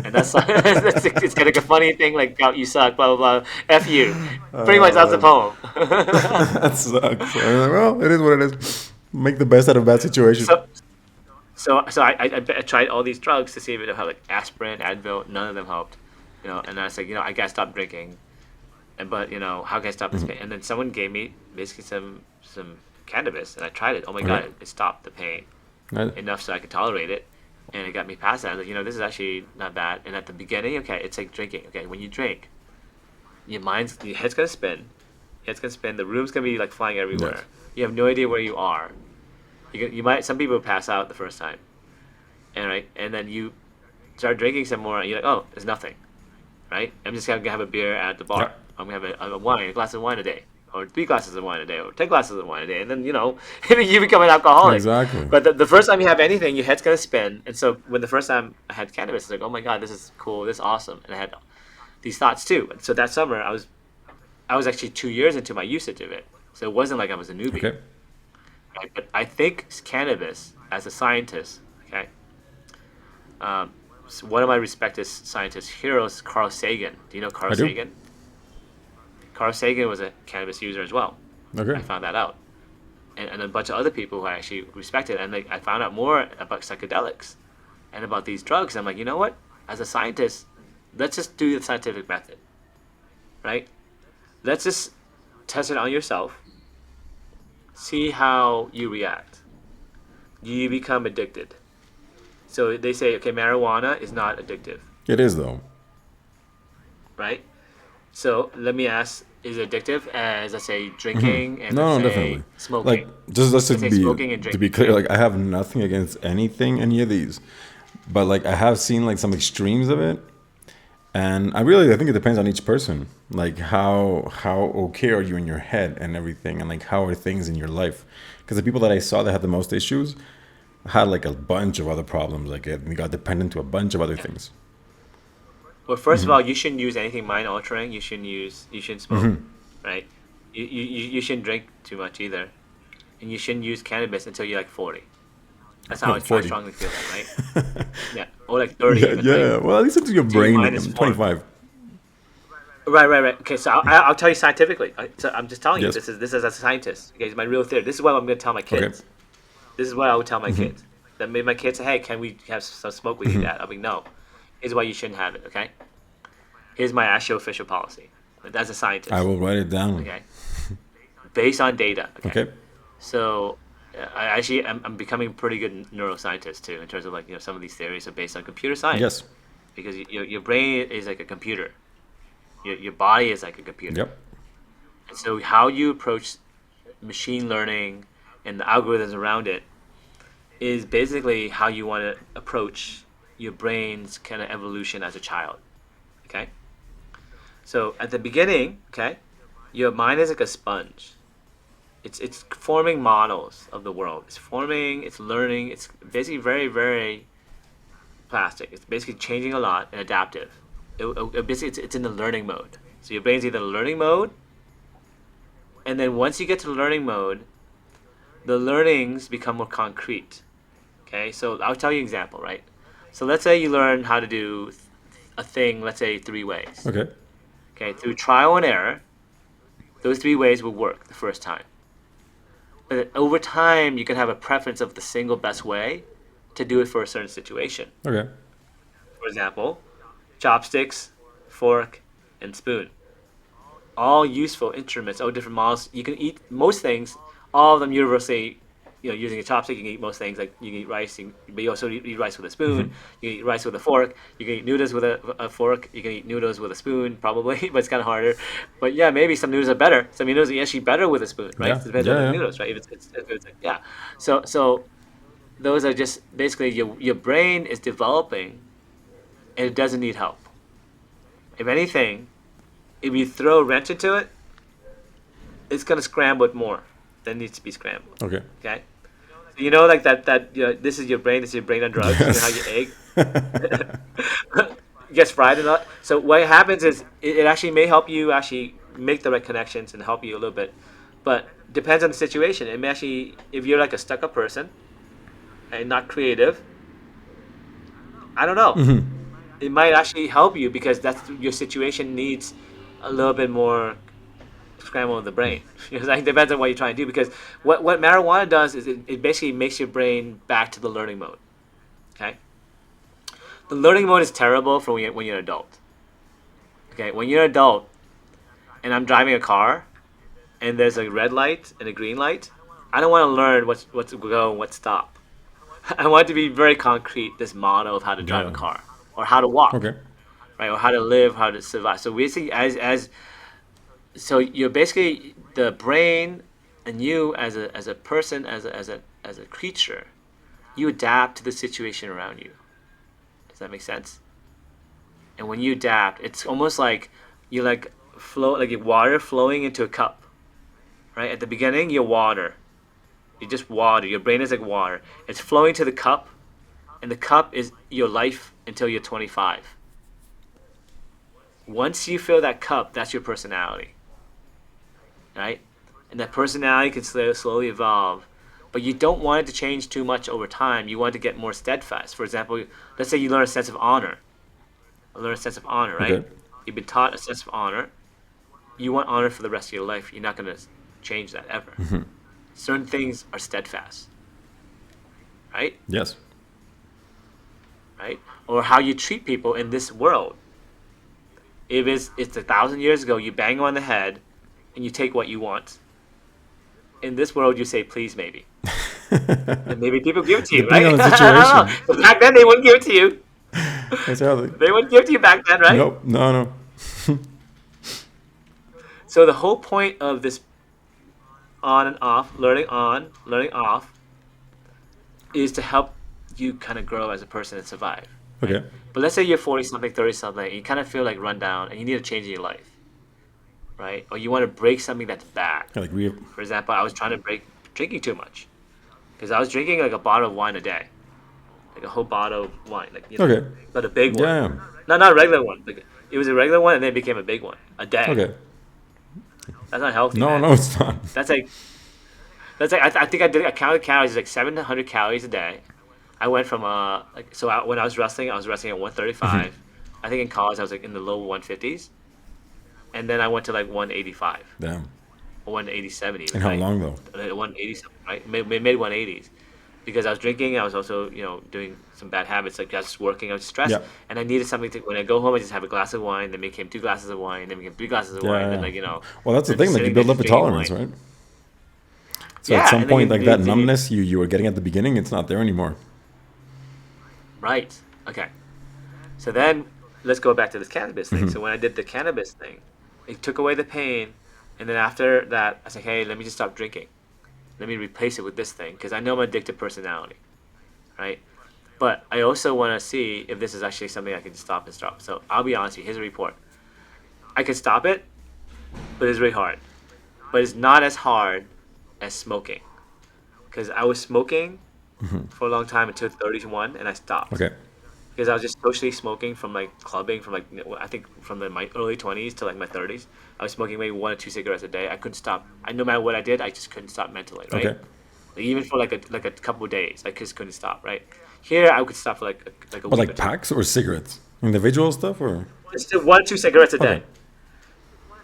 And that's, it's kind of a funny thing like gout, you suck, blah, blah, blah. F you. Pretty much that's the poem. That sucks. Well, it is what it is. Make the best out of a bad situation. so I tried all these drugs to see if it would help, like aspirin, Advil. None of them helped. And I was like, I gotta stop drinking. But how can I stop this pain? And then someone gave me basically some cannabis, and I tried it. Oh my god, Okay. it stopped the pain Right. enough so I could tolerate it, and it got me past that. I was like, this is actually not bad. And at the beginning, okay, it's like drinking. Okay, when you drink, your head's gonna spin, the room's gonna be like flying everywhere. Yes. You have no idea where you are. You might some people pass out the first time, and then you start drinking some more, and you're like, oh, there's nothing, right? I'm just gonna have a beer at the bar. Yeah. I'm gonna have a glass of wine a day, or 3 glasses of wine a day, or 10 glasses of wine a day, and then you become an alcoholic. Exactly. But the first time you have anything, your head's gonna spin. And so when the first time I had cannabis, it's like, oh my god, this is cool, this is awesome, and I had these thoughts too. And so that summer, I was actually 2 years into my usage of it, so it wasn't like I was a newbie. Okay. Right? But I think cannabis, as a scientist, okay, so one of my respected scientist heroes, Carl Sagan. Do you know Carl I do. Sagan? Carl Sagan was a cannabis user as well. I Okay. found that out, and a bunch of other people who I actually respected, and I found out more about psychedelics and about these drugs. I'm like, you know what? As a scientist, let's just do the scientific method, right? Let's just test it on yourself, see how you react. You become addicted. So they say, okay, marijuana is not addictive, It is though. right? So let me ask, is it addictive as, let's say, drinking and No, let's no, say definitely. Like smoking? just Let's say smoking and to be drinking, clear, right? like I have nothing against any of these, but like I have seen like some extremes of it, and I think it depends on each person. Like how okay are you in your head and everything, and like how are things in your life? Because the people that I saw that had the most issues had like a bunch of other problems. Like it got dependent to a bunch of other Yeah. things. Well, first of all, you shouldn't use anything mind altering. You shouldn't smoke, right? You shouldn't drink too much either, and you shouldn't use cannabis until you're like 40. That's how Oh, I 40. strongly feel that, right? Yeah, or like 30 Yeah, even, right? yeah. Well, at least it's your Until your brain. mind is I'm formed. 25. Right, right, right. Okay, so I'll tell you scientifically. So I'm just telling you, Yes. this is as a scientist. Okay, it's my real theory. This is what I'm going to tell my Okay. kids. This is what I would tell my kids. That made my kids say, "Hey, can we have some smoke with you, Dad?" I'll be no. Here's why you shouldn't have it. Okay. Here's my actual official policy. As a scientist. I will write it down. Okay. Based on data. Okay. Okay. So I'm becoming a pretty good neuroscientist too, in terms of like some of these theories are based on computer science. Yes. Because your brain is like a computer. Your body is like a computer. Yep. And so how you approach machine learning and the algorithms around it is basically how you want to approach your brain's kind of evolution as a child. Okay? So at the beginning, okay, your mind is like a sponge. It's forming models of the world. It's learning, it's basically very, very plastic. It's basically changing a lot and adaptive. Basically it's in the learning mode. So your brain's either learning mode, and then once you get to learning mode, the learnings become more concrete. Okay, so I'll tell you an example, right? So let's say you learn how to do a thing, let's say 3 ways. Okay. Okay, through trial and error, those 3 ways will work the first time. But over time, you can have a preference of the single best way to do it for a certain situation. Okay. For example, chopsticks, fork, and spoon. All useful instruments, all different models. You can eat most things, all of them universally. Using a chopstick, you can eat most things. Like you can eat rice, but you also eat rice with a spoon. You can eat rice with a fork. You can eat noodles with a fork. You can eat noodles with a spoon, probably, but it's kind of harder. But yeah, maybe some noodles are better. Some noodles are actually better with a spoon, right? Yeah. It depends on Yeah. the Yeah. noodles, right? If it's like, yeah. So those are just basically your brain is developing, and it doesn't need help. If anything, if you throw a wrench into it, it's gonna scramble it more than needs to be scrambled. Okay. Okay, so like that this is your brain. This is your brain on drugs. You know how your Yes. egg gets fried and all. So what happens is it actually may help you actually make the right connections and help you a little bit, but depends on the situation. It may actually, if you're like a stuck up person and not creative, I don't know. It might actually help you because that's your situation needs a little bit more scramble of the brain. Because it depends on what you're trying to do. Because what marijuana does is it basically makes your brain back to the learning mode. Okay, the learning mode is terrible for when you're an adult. Okay, when you're an adult and I'm driving a car and there's a red light and a green light, I don't want to learn what's to go and what's stop. I want it to be very concrete. This model of how to drive a Yeah. car or how to walk, Okay. right, or how to live, how to survive. So basically, as so you're basically the brain, and you as a person, as a creature, you adapt to the situation around you. Does that make sense? And when you adapt, it's almost like you like flow, like your water flowing into a cup, right? At the beginning, you're water. You're just water. Your brain is like water. It's flowing to the cup, and the cup is your life until you're 25. Once you fill that cup, that's your personality, right? And that personality can slowly evolve, but you don't want it to change too much over time. You want it to get more steadfast. For example, let's say you learn a sense of honor. Learn a sense of honor, right? Okay. You've been taught a sense of honor. You want honor for the rest of your life. You're not going to change that ever. Certain things are steadfast, right? Yes. Right? Or how you treat people in this world. If it's 1,000 years ago, you bang on the head, and you take what you want. In this world, you say please, maybe, and maybe people give it to you, Depending right? on the I don't situation. know. But back then, they wouldn't give it to you. That's how they. They wouldn't give it to you back then, right? Nope. No. No. So the whole point of this on, learning off, is to help you kind of grow as a person and survive. Right? Okay. But let's say you're 40 something, 30 something, and you kind of feel like run down and you need a change in your life, right? Or you want to break something that's bad. Yeah, like we. For example, I was trying to break drinking too much because I was drinking like a bottle of wine a day, like a whole bottle of wine, like Okay. but a big one. Yeah. Not a regular one. Like, it was a regular one and then it became a big one a day. Okay. That's not healthy, No. man. No, it's not. That's like I think I counted calories. It's like 700 calories a day. I went from when I was wrestling at 135. I think in college I was like in the low 150s, and then I went to like 185 Damn. or 187 even. And how Right? long though? 180 something, right? Mid 180s, because I was drinking. I was also doing some bad habits like just working. I was stressed, Yeah. and I needed something to. When I go home, I just have a glass of wine. Then became 2 glasses of wine. Then became 3 glasses of wine. Then Yeah. Well, that's the I'm just thing. Like you sitting there build up just a drinking tolerance, wine. right? So at Yeah, some and then point, like that then numbness you were getting at the beginning, it's not there anymore. right. Okay. So then let's go back to this cannabis thing. So when I did the cannabis thing, it took away the pain, and then after that, I said, "Hey, let me just stop drinking. Let me replace it with this thing because I know I'm an addictive personality, right? But I also want to see if this is actually something I can stop and stop. So I'll be honest with you. Here's a report. I could stop it, but it's really hard. But it's not as hard as smoking because I was smoking for a long time until 31, and I stopped. Okay. Because I was just socially smoking from like clubbing from like I think from my early 20s to like my 30s. I was smoking maybe 1 or 2 cigarettes a day. I couldn't stop. No matter what I did, I just couldn't stop mentally, right? Okay. Like, even for like a couple of days, I just couldn't stop, right? Here, I could stop for like a But week like or two. packs or cigarettes, individual stuff, or Just 1 or 2 cigarettes a day. okay.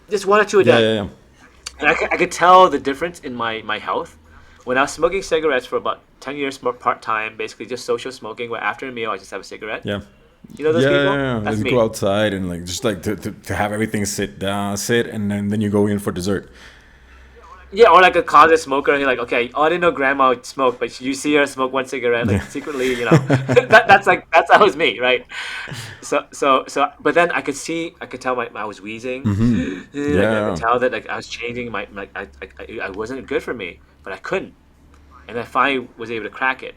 Just 1 or 2 a Yeah. day. Yeah. Yeah. And I could tell the difference in my health. when I was smoking cigarettes for about 10 years, part time, basically just social smoking. Where after a meal, I just have a cigarette. Yeah. You know those Yeah, people? yeah, yeah. That's Like go me. outside and like just like to have everything sit, and then you go in for dessert. Yeah, or like a closet smoker. You're like, okay, oh, I didn't know grandma would smoke, but you see her smoke one cigarette, Yeah. like secretly, that's that was me, right? But then I could tell I was wheezing, like I could Yeah. tell that like I was changing like I wasn't good for me, but I couldn't, and I finally was able to crack it.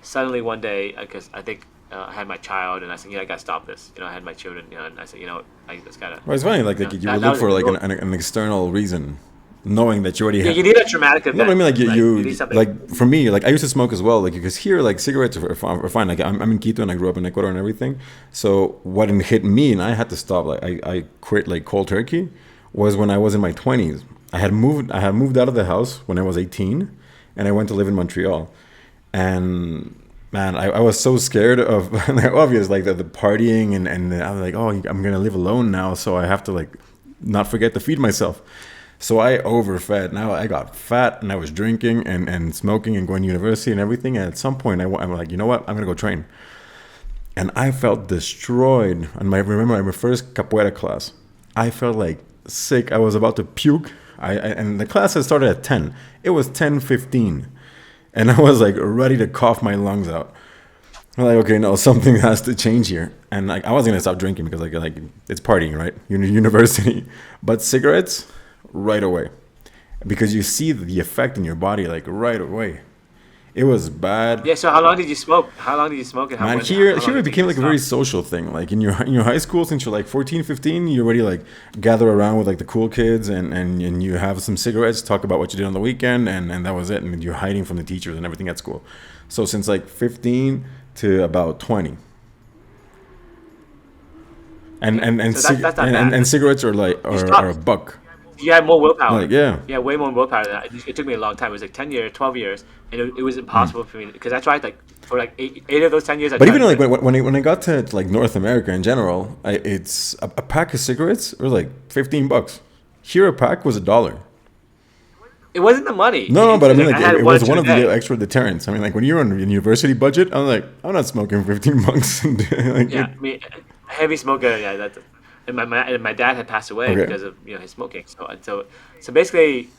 Suddenly one day, because I think I had my child, and I said, I gotta stop this. I had my children, and I said, I just gotta, Well, it's funny. Like you would that look was for like like an external reason, knowing that you already yeah, have. you need a traumatic No, but I event, mean, like right? You need you something. like for me, like I used to smoke as well, like because here, like cigarettes are fine. Like I'm in Quito and I grew up in Ecuador and everything. So what hit me and I had to stop. Like I quit like cold turkey, was when I was in my 20s. I had moved out of the house when I was 18, and I went to live in Montreal. And man, I was so scared of like, obvious like the partying and I was like, oh, I'm gonna live alone now, so I have to like not forget to feed myself. So I overfed. Now I got fat and I was drinking and smoking and going to university and everything. And at some point, I'm like, you know what? I'm going to go train. And I felt destroyed. And remember my first capoeira class. I felt like sick. I was about to puke. And the class had started at 10. It was 10:15. And I was like ready to cough my lungs out. I'm like, okay, no, something has to change here. And like, I was going to stop drinking because like it's partying, right? University. But cigarettes, right away, because you see the effect in your body like right away. It was bad, Yeah. So how long did you smoke? How long did you smoke, and man. Here how long here did it it take you became to like a very stop? social thing. Like in your high school, since you're like 14, 15, you already like gather around with like the cool kids and you have some cigarettes, talk about what you did on the weekend, and that was it. And you're hiding from the teachers and everything at school. So since like 15 to about 20. and Okay. and and So that's not bad. and cigarettes are like You are a stopped. buck. You had more Like, willpower. yeah. You had way more willpower than that. It took me a long time. It was like 10 years, 12 years, and it was impossible for me because I tried like for like eight of those 10 years. I But tried even to like quit. when I got to like North America in general, it's a pack of cigarettes was like $15. Here a pack was $1. It wasn't the money. No, no, but I It's mean like I like had it one or was two one a of the day. extra deterrents. I mean like when you're on a university budget, I'm like I'm not smoking $15. Like Yeah, it, I mean, a heavy smoker. Yeah, that's. And my dad had passed away okay, because of his smoking. So basically,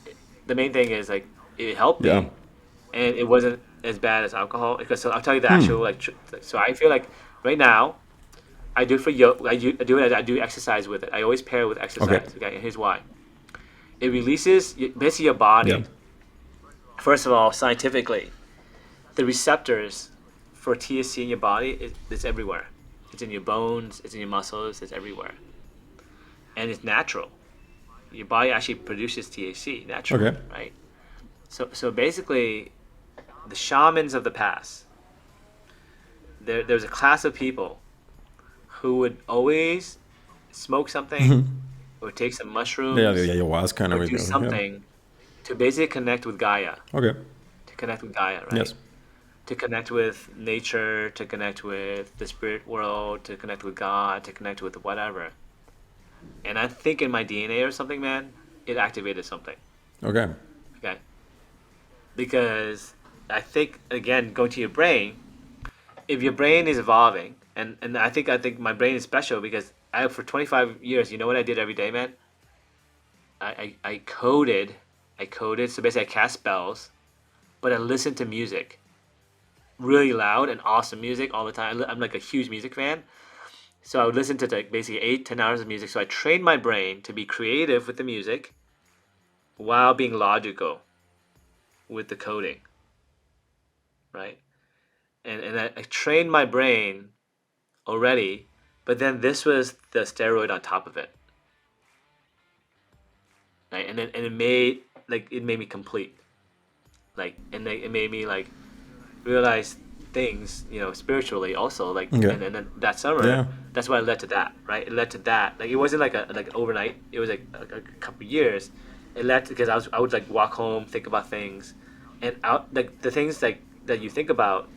the main thing is like it helped yeah, me, and it wasn't as bad as alcohol. Because so I'll tell you the actual like. So I feel like right now I do it for yoga. I do it. I do exercise with it. I always pair it with okay, exercise. Okay, and here's why. It releases basically your yeah, body. First of all, scientifically, the receptors for THC in your body is everywhere. It's in your bones. It's in your muscles. It's everywhere, and it's natural. Your body actually produces THC naturally, okay, right? So basically, the shamans of the past. There's a class of people who would always smoke something or take some yeah, mushrooms yeah, ayahuasca and or do everything. Yeah, something to basically connect with Gaia, okay, to connect with Gaia, right? yes, To connect with nature, to connect with the spirit world, to connect with God, to connect with whatever. And I think in my DNA or something, man, it activated something. okay, Okay, because I think again, going to your brain, if your brain is evolving, and I think my brain is special because I for 25 years, you know what I did every day, man? I coded, So basically, I cast spells, but I listened to music really loud and awesome music all the time. I'm like a huge music fan. So I would listen to like basically 8, 10 hours of music. So I trained my brain to be creative with the music while being logical with the coding, right? And I trained my brain already, but then this was the steroid on top of it, right? And it made me complete, like, and it made me like realize things, spiritually also, like, okay, and then that summer, yeah, that's why it led to that, right? It led to that. Like, it wasn't like overnight. It was like a couple years. It led to because I would like walk home, think about things, and out like the things like that you think about,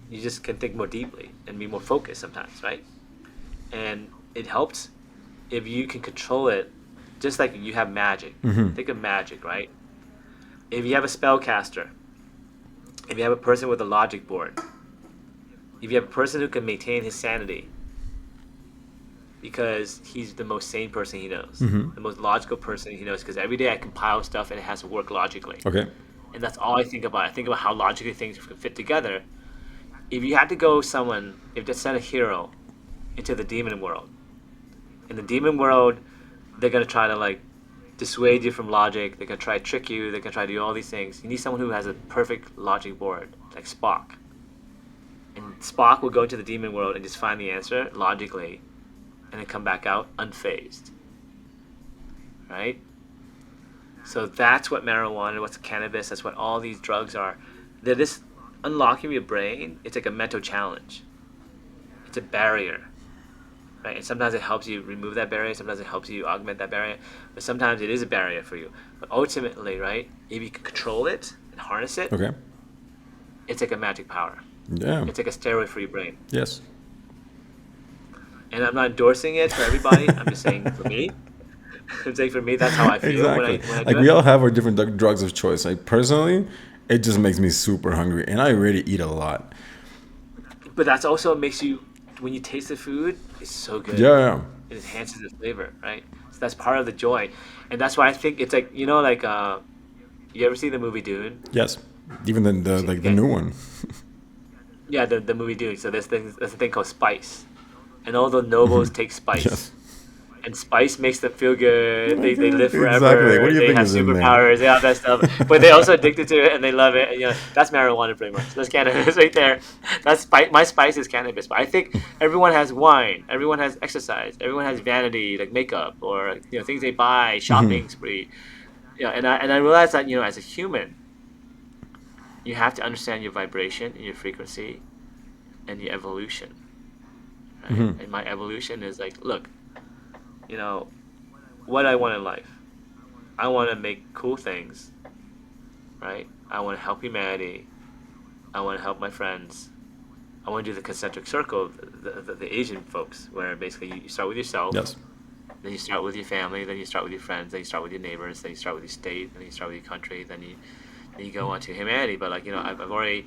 you just can think more deeply and be more focused sometimes, right? And it helps if you can control it, just like you have magic. Think of magic, right? If you have a spellcaster, if you have a person with a logic board, if you have a person who can maintain his sanity because he's the most sane person he knows, the most logical person he knows, because every day I compile stuff and it has to work logically. Okay. And that's all I think about. I think about how logically things can fit together. If you had to go someone, if to send a hero into the demon world, in the demon world, they're going to try to like dissuade you from logic. They're going to try to trick you. They're going to try to do all these things. You need someone who has a perfect logic board, like Spock. And Spock will go into the demon world and just find the answer logically and then come back out unfazed. Right? So that's what marijuana, what's cannabis, that's what all these drugs are. They're this unlocking your brain. It's like a mental challenge. It's a barrier. Right? And sometimes it helps you remove that barrier. Sometimes it helps you augment that barrier. But sometimes it is a barrier for you. But ultimately, right, if you can control it and harness it, Okay. it's like a magic power. Yeah. It's like a steroid for your brain. Yes. And I'm not endorsing it for everybody. I'm just saying for me. I'm saying for me, that's how I feel Exactly. when I Like do we it. all have our different drugs of choice. Like personally, it just makes me super hungry, and I already eat a lot. But that's also makes you, when you taste the food, it's so good. Yeah. Yeah. It enhances the flavor, right? So that's part of the joy. And that's why I think it's like, like, you ever see the movie Dune? Yes. Even the like the Okay. new one. Yeah, the movie Dune. So there's a thing called spice. And all the nobles take spice. Yes. And spice makes them feel good. They live forever. Exactly. What do you They think have is in there? superpowers. They have that stuff. But they're also addicted to it and they love it. And, that's marijuana pretty much. That's cannabis right there. That's spice. My spice is cannabis. But I think everyone has wine. Everyone has exercise. Everyone has vanity, like makeup or things they buy, shopping spree. And I realize that as a human, you have to understand your vibration and your frequency and your evolution. Right? And my evolution is like, look, what I want in life. I want to make cool things, right? I want to help humanity. I want to help my friends. I want to do the concentric circle, the Asian folks, where basically you start with yourself, Yes. then you start with your family, then you start with your friends, then you start with your neighbors, then you start with your state, then you start with your country, then you go on to humanity. But I've already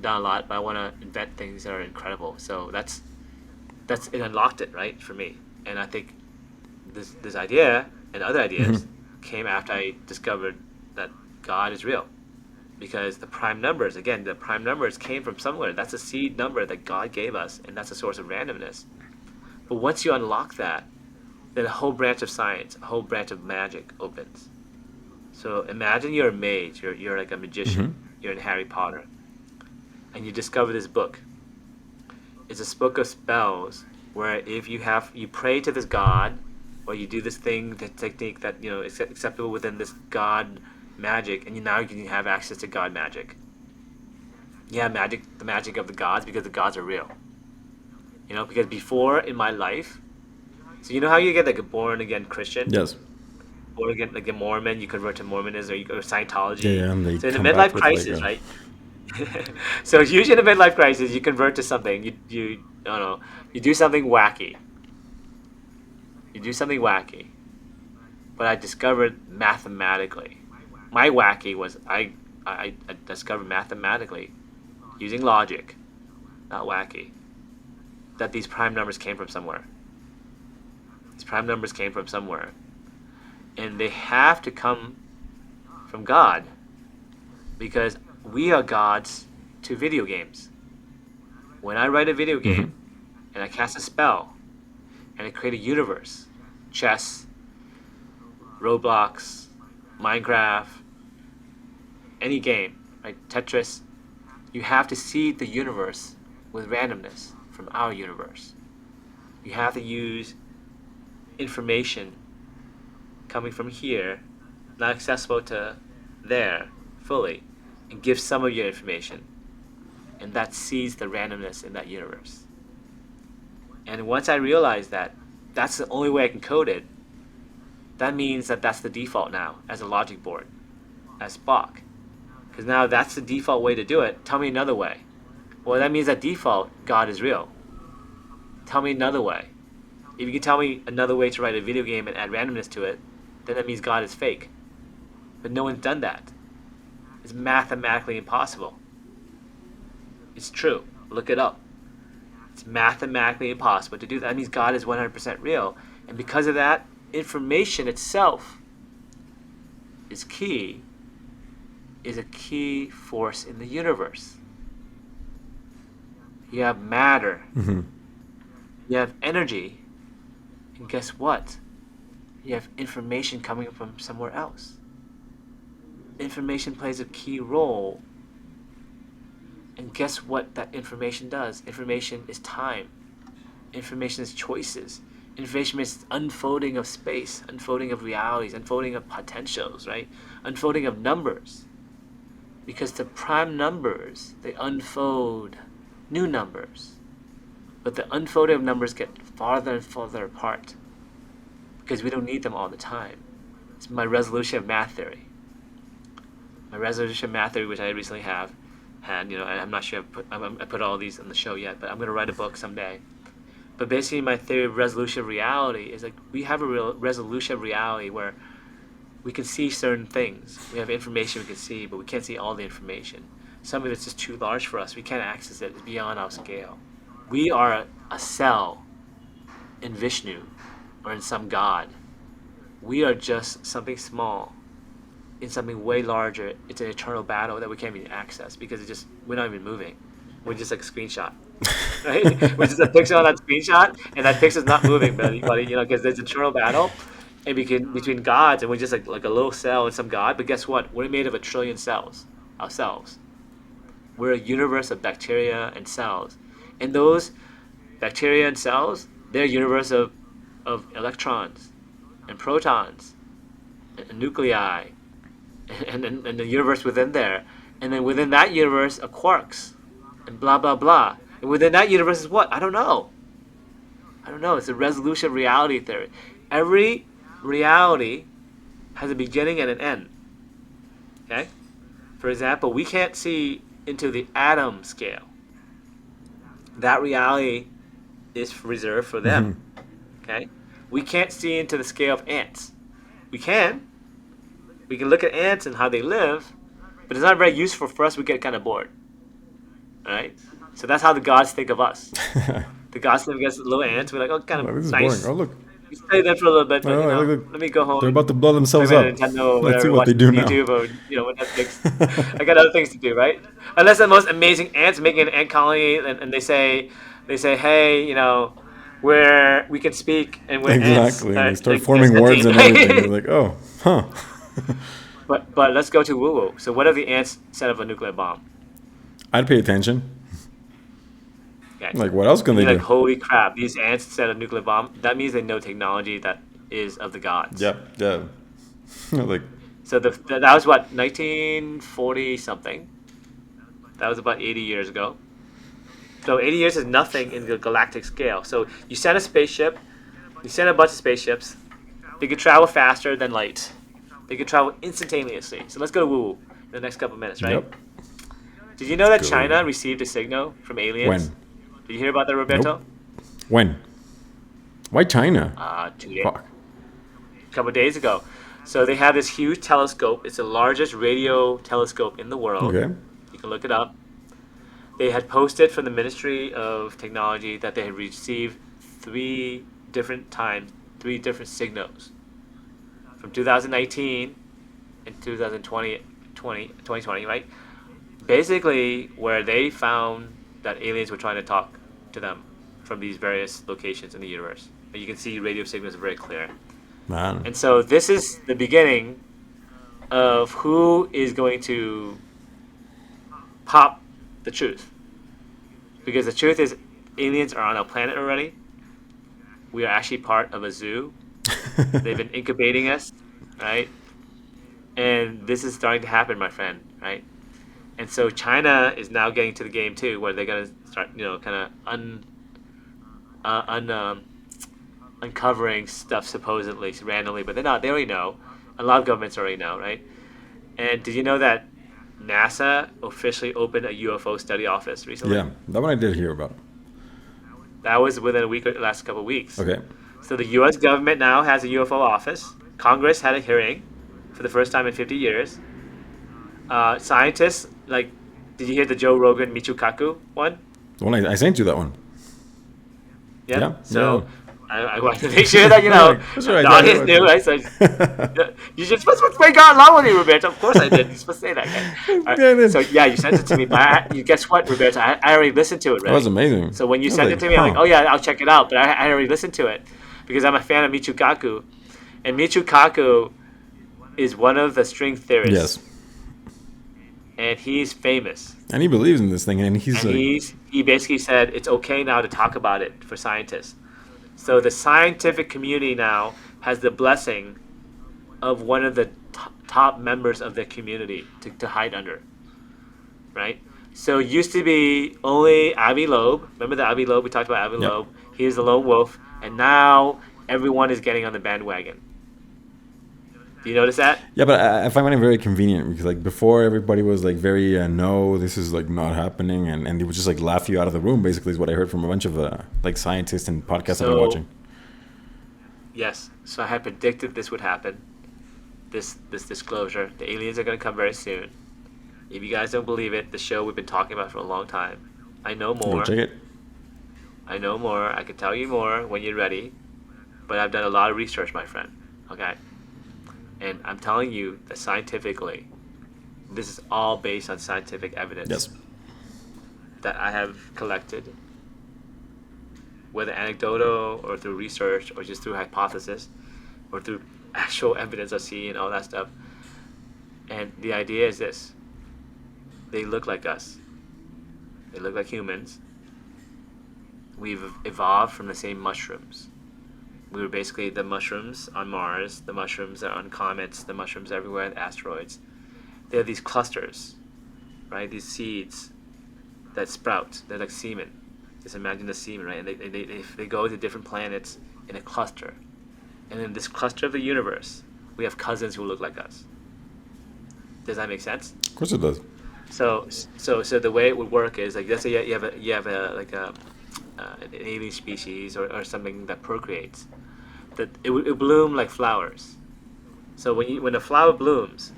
done a lot, but I want to invent things that are incredible. So that's it unlocked it, right, for me. And I think this idea and other ideas came after I discovered that God is real. Because the prime numbers came from somewhere. That's a seed number that God gave us, and that's a source of randomness. But once you unlock that, then a whole branch of science, a whole branch of magic opens. So imagine you're a mage, you're like a magician, you're in Harry Potter, and you discover this book. It's a book of spells where if you pray to this god, or you do this thing, the technique that is acceptable within this god magic, and now you can have access to god magic. Yeah, the magic of the gods, because the gods are real. Because before in my life, so you know how you get like a born again Christian, Yes. or again like a Mormon, you convert to Mormonism, or you go to Scientology. Yeah. And they So in the come back midlife with crisis, like right? So usually in the midlife crisis, you convert to something. You don't know. You do something wacky. But I discovered mathematically. My wacky was I discovered mathematically, using logic, not wacky, that these prime numbers came from somewhere. And they have to come from God, because we are gods to video games. When I write a video game and I cast a spell and I create a universe, chess, Roblox, Minecraft, any game, right? Tetris, you have to seed the universe with randomness from our universe. You have to use information coming from here, not accessible to there fully, and give some of your information. And that seeds the randomness in that universe. And once I realized that that's the only way I can code it, that means that that's the default now as a logic board, as Spock. Because now that's the default way to do it. Tell me another way. Well, that means that default, God is real. Tell me another way. If you can tell me another way to write a video game and add randomness to it, then that means God is fake. But no one's done that. It's mathematically impossible. It's true. Look it up. It's mathematically impossible to do that. That means God is 100% real. And because of that, information itself is key, is a key force in the universe. You have matter, you have energy, and guess what? You have information coming from somewhere else. Information plays a key role. And guess what that information does? Information is time. Information is choices. Information is unfolding of space, unfolding of realities, unfolding of potentials, right? Unfolding of numbers. Because the prime numbers, they unfold new numbers. But the unfolding of numbers get farther and farther apart because we don't need them all the time. It's my resolution of math theory. My resolution of math theory, which I recently had, I'm not sure I put all these on the show yet, but I'm going to write a book someday. But basically, my theory of resolution of reality is like we have a real resolution of reality where we can see certain things. We have information we can see, but we can't see all the information. Some of it's just too large for us. We can't access it. It's beyond our scale. We are a cell in Vishnu or in some god. We are just something small in something way larger. It's an eternal battle that we can't even access because we're not even moving. We're just like a screenshot, right? We're just a pixel on that screenshot, and that pixel's not moving, buddy. Because there's an eternal battle, and between gods, and we're just like a little cell in some god. But guess what? We're made of 1 trillion cells ourselves. We're a universe of bacteria and cells, and those bacteria and cells, they're a universe of electrons, and protons, and nuclei. And the universe within there, and then within that universe are quarks, and blah blah blah. And within that universe is what? I don't know. It's a resolution of reality theory. Every reality has a beginning and an end. Okay? For example, we can't see into the atom scale. That reality is reserved for them. Okay? We can't see into the scale of ants. We can look at ants and how they live, but it's not very useful for us. We get kind of bored. All right? So that's how the gods think of us. The gods think of us as little ants. We're like, oh, kind of This is nice. boring. Oh, look. We stay there for a little bit, but look. let me go home. They're about to blow themselves play up. my Nintendo or Let's see whatever, what watch they do now. YouTube or Netflix. I got other things to do, right? Unless the most amazing ants making an ant colony, and they say, hey, we can speak and we're ants. Exactly. And they start forming words and everything. You're like, oh, huh. But let's go to woo-woo. So what if the ants set up a nuclear bomb? I'd pay attention. Okay. Like, what else can they do? Like, holy crap, these ants set a nuclear bomb. That means they know technology that is of the gods. Yep. Like, so that was what, 1940 something. That was about 80 years ago. So 80 years is nothing in the galactic scale. So you send a spaceship, you send a bunch of spaceships. They could travel faster than light. They could travel instantaneously. So let's go to woo-woo in the next couple minutes, right? Yep. Did you know that Go. China received a signal from aliens? When? Did you hear about that, Roberto? Nope. When? Why China? 2 days. Fuck. A couple of days ago. So they have this huge telescope. It's the largest radio telescope in the world. Okay. You can look it up. They had posted from the Ministry of Technology that they had received 3 different signals from 2019 and 2020, right? Basically, where they found that aliens were trying to talk to them from these various locations in the universe. And you can see radio signals are very clear. Man. And so this is the beginning of who is going to pop the truth. Because the truth is aliens are on our planet already. We are actually part of a zoo. They've been incubating us, right? And this is starting to happen, my friend, right? And so China is now getting to the game too, where they're gonna start, kind of uncovering stuff supposedly randomly, but they're not. They already know. A lot of governments already know, right? And did you know that NASA officially opened a UFO study office recently? Yeah, that one I did hear about. That was within a week or last couple of weeks. Okay. So the U.S. government now has a UFO office. Congress had a hearing for the first time in 50 years. Scientists, Did you hear the Joe Rogan Michikaku one? The one I sent you that one. Yep. Yeah, yeah. So I want to make sure that Like, that's right. the Yeah, audience knew, yeah, right? So yeah, you're supposed to make out along with you, Roberto. Of course I did. You're supposed to say that, okay? All right. yeah, So yeah, you sent it to me, but you guess what, Roberto? I already listened to it, that was right? amazing. So when you I was sent it like, to me, I'm like, huh. oh yeah, I'll check it out. But I already listened to it because I'm a fan of Michikaku, and Michikaku is one of the string theorists, Yes. and he's famous. And he believes in this thing, and he's And like, he basically said it's okay now to talk about it for scientists. So the scientific community now has the blessing of one of the top members of the community to hide under, right? So it used to be only Avi Loeb. Remember the Avi Loeb? We talked about Avi yep. Loeb. He was the lone wolf, and now everyone is getting on the bandwagon. Do you notice that? Yeah, but I find it very convenient because like before everybody was like very no, this is like not happening, and they would just like laugh you out of the room. Basically, is what I heard from a bunch of like scientists and podcasts I've been So watching. yes, so I had predicted this would happen. This disclosure. The aliens are going to come very soon. If you guys don't believe it, the show we've been talking about for a long time. I know Go more. check it. I know more. I can tell you more when you're ready. But I've done a lot of research, my friend. Okay? And I'm telling you that scientifically, this is all based on scientific evidence Yes. that I have collected, whether anecdotal or through research or just through hypothesis or through actual evidence I see and all that stuff. And the idea is this. They look like us. They look like humans. We've evolved from the same mushrooms. We were basically the mushrooms on Mars, the mushrooms that are on comets, the mushrooms everywhere, the asteroids. They have these clusters, right? These seeds that sprout. They're like semen. Just imagine the semen, right? And they go to different planets in a cluster. And in this cluster of the universe, we have cousins who look like us. Does that make sense? Of course it does. So the way it would work is like, let's say you have an alien species or something that procreates, that it bloom like flowers. So when a flower blooms,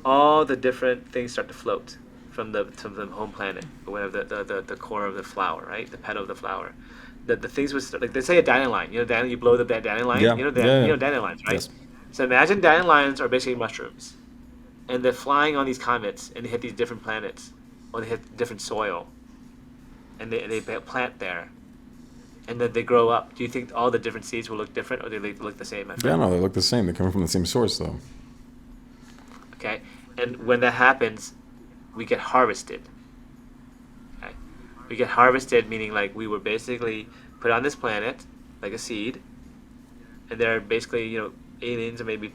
all the different things start to float from the home planet or whatever the core of the flower, right? The petal of the flower. The things would start, like, let's say a dandelion. You know, you blow the dandelion. Yeah. You know Yeah. you know dandelions, right? Yes. So imagine dandelions are basically mushrooms, and they're flying on these comets, and they hit these different planets, or they hit different soil, and they plant there, and then they grow up. Do you think all the different seeds will look different, or they look the same, my Yeah, friend? no, they look the same. They're coming from the same source, though. Okay, and when that happens, we get harvested. Okay, we get harvested, meaning like we were basically put on this planet like a seed, and they're basically aliens or maybe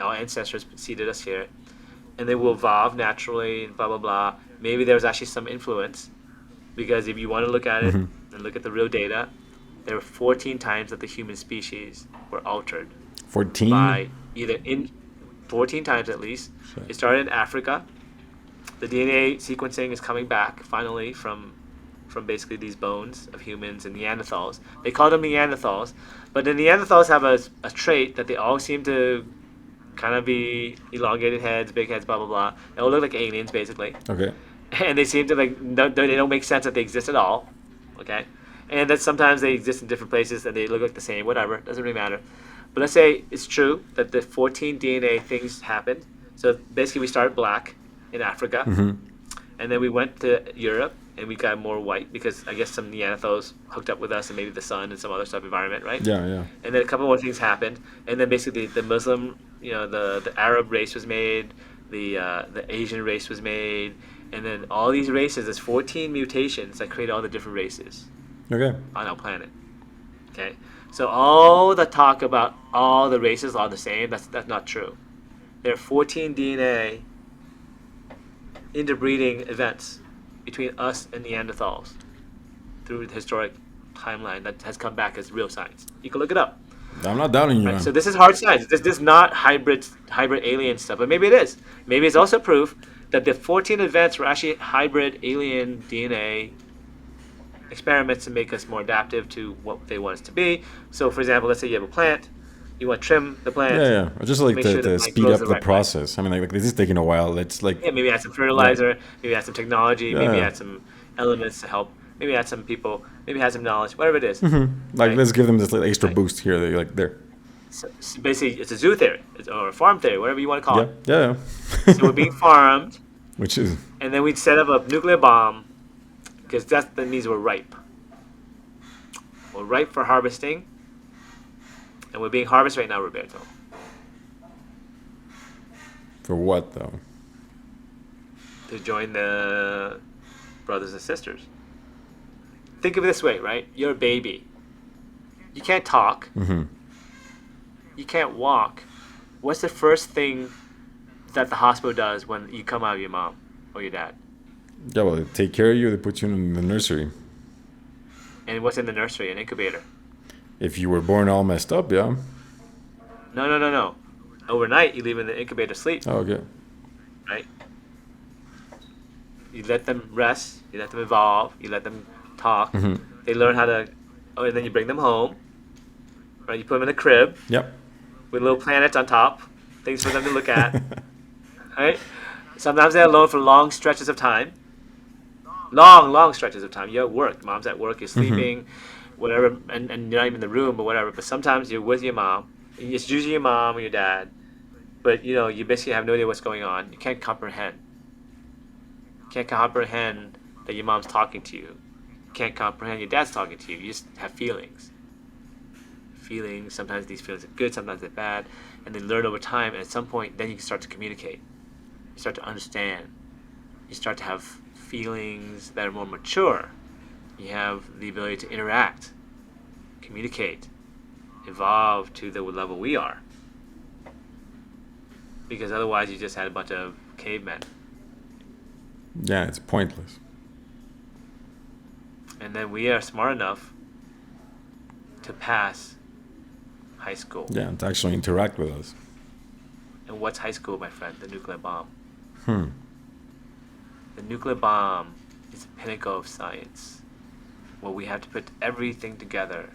our ancestors seeded us here, and they will evolve naturally and blah blah blah. Maybe there's actually some influence, because if you want to look at it Mm-hmm. and look at the real data, there were 14 times that the human species were altered 14. by either in 14 times at least. Shit. It started in Africa. The DNA sequencing is coming back finally from basically these bones of humans and Neanderthals. They call them Neanderthals, but the Neanderthals have a trait that they all seem to kind of be elongated heads, big heads, blah blah blah. They all look like aliens basically, Okay. and they seem to they don't make sense that they exist at all. Okay, and that sometimes they exist in different places and they look like the same. Whatever, doesn't really matter. But let's say it's true that the 14 DNA things happened. So basically, we started black in Africa, Mm-hmm. and then we went to Europe and we got more white because I guess some Neanderthals hooked up with us and maybe the sun and some other stuff environment, right? Yeah, yeah. And then a couple more things happened, and then basically the Muslim, the Arab race was made, the Asian race was made, and then all these races. There's 14 mutations that create all the different races Okay. on our planet. Okay, so all the talk about all the races are the same. That's not true. There are 14 DNA interbreeding events between us and Neanderthals through the historic timeline that has come back as real science. You can look it up. I'm not doubting you, Right? man. So this is hard science. This is not hybrid alien stuff, but maybe it is. Maybe it's also proof that the 14 events were actually hybrid alien DNA experiments to make us more adaptive to what they want us to be. So, for example, let's say you have a plant, You want to trim the Yeah, plant, yeah. I just like make sure the to plant speed grows up the the right way. process. I mean, like this is taking a while. It's like, Yeah, maybe add some yeah, fertilizer, maybe add some technology, maybe yeah. add some elements to help, maybe add some people, maybe add some knowledge, whatever it is, Like right? let's give them this like, extra Right. boost here. They like there. So basically, it's a zoo theory or a farm theory, whatever you want to call Yeah, it. yeah, So yeah. we're being farmed, Which is and then we'd set up a nuclear bomb because that means we're ripe. We're ripe for harvesting, and we're being harvested right now, Roberto, for what though? to join the brothers and sisters. Think of it this way, right? You're a baby. You can't talk. You can't walk. What's the first thing that the hospital does when you come out of your mom or your dad? Yeah, well, they take care of you. They put you in the nursery. And what's in the nursery? An incubator. If you were born all messed up, yeah. No, no, no, no. Overnight, you leave in the incubator sleep, Oh, okay. right? You let them rest. You let them evolve. You let them talk. They learn how to. Oh, and then you bring them home. Right? You put them in a crib Yep. with little planets on top, things for them to look at. Right? Sometimes they're alone for long stretches of time. Long, long stretches of time. You're at work. Mom's at work. You're sleeping, whatever, and you're not even in the room, but whatever. But sometimes you're with your mom. It's usually your mom or your dad. But you basically have no idea what's going on. You can't comprehend. You can't comprehend that your mom's talking to you. You can't comprehend your dad's talking to you. You just have feelings. Feelings. Sometimes these feelings are good. Sometimes they're bad. And they learn over time. And at some point, then you can start to communicate. You start to understand. You start to have feelings that are more mature. You have the ability to interact, communicate, evolve to the level we are. Because otherwise, you just had a bunch of cavemen. Yeah, it's pointless. And then we are smart enough to pass high school. Yeah, to actually interact with us. And what's high school, my friend? The nuclear bomb. Hmm. The nuclear bomb is the pinnacle of science, where we have to put everything together.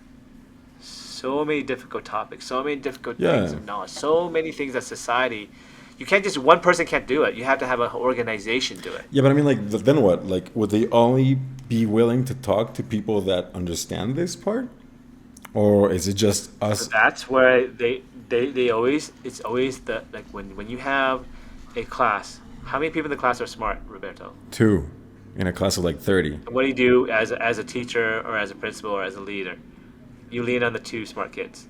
So many difficult topics, so many difficult things Yeah. of knowledge, so many things that society. You can't just one person can't do it. You have to have an organization do it. Yeah, but I mean, like, then what? Like, would they only be willing to talk to people that understand this part, or is it just So us that's where they always it's always the like when you have a class. How many people in the class are smart, Roberto? two in a class of like 30? And what do you do as a teacher or as a principal or as a leader? You lean on the two smart kids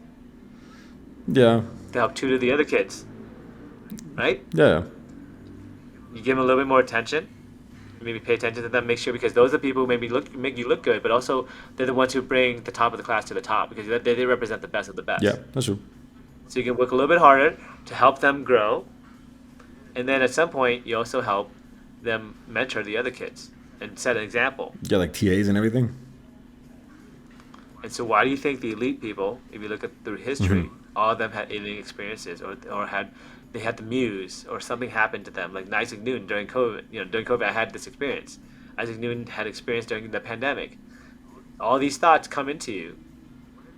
Yeah, to help tutor the other kids, right? yeah, You give them a little bit more attention. Maybe pay attention to them. Make sure because those are the people who make you look good, but also they're the ones who bring the top of the class to the top because they represent the best of the yeah. best. That's true. So you can work a little bit harder to help them grow, and then at some point you also help them mentor the other kids and set an example. Yeah, like TAs and everything. And so why do you think the elite people, if you look at through history, all of them had alien experiences or had they had the muse or something happened to them, like Isaac Newton during COVID. During COVID I had this experience. Isaac Newton had experience during the pandemic. All these thoughts come into you.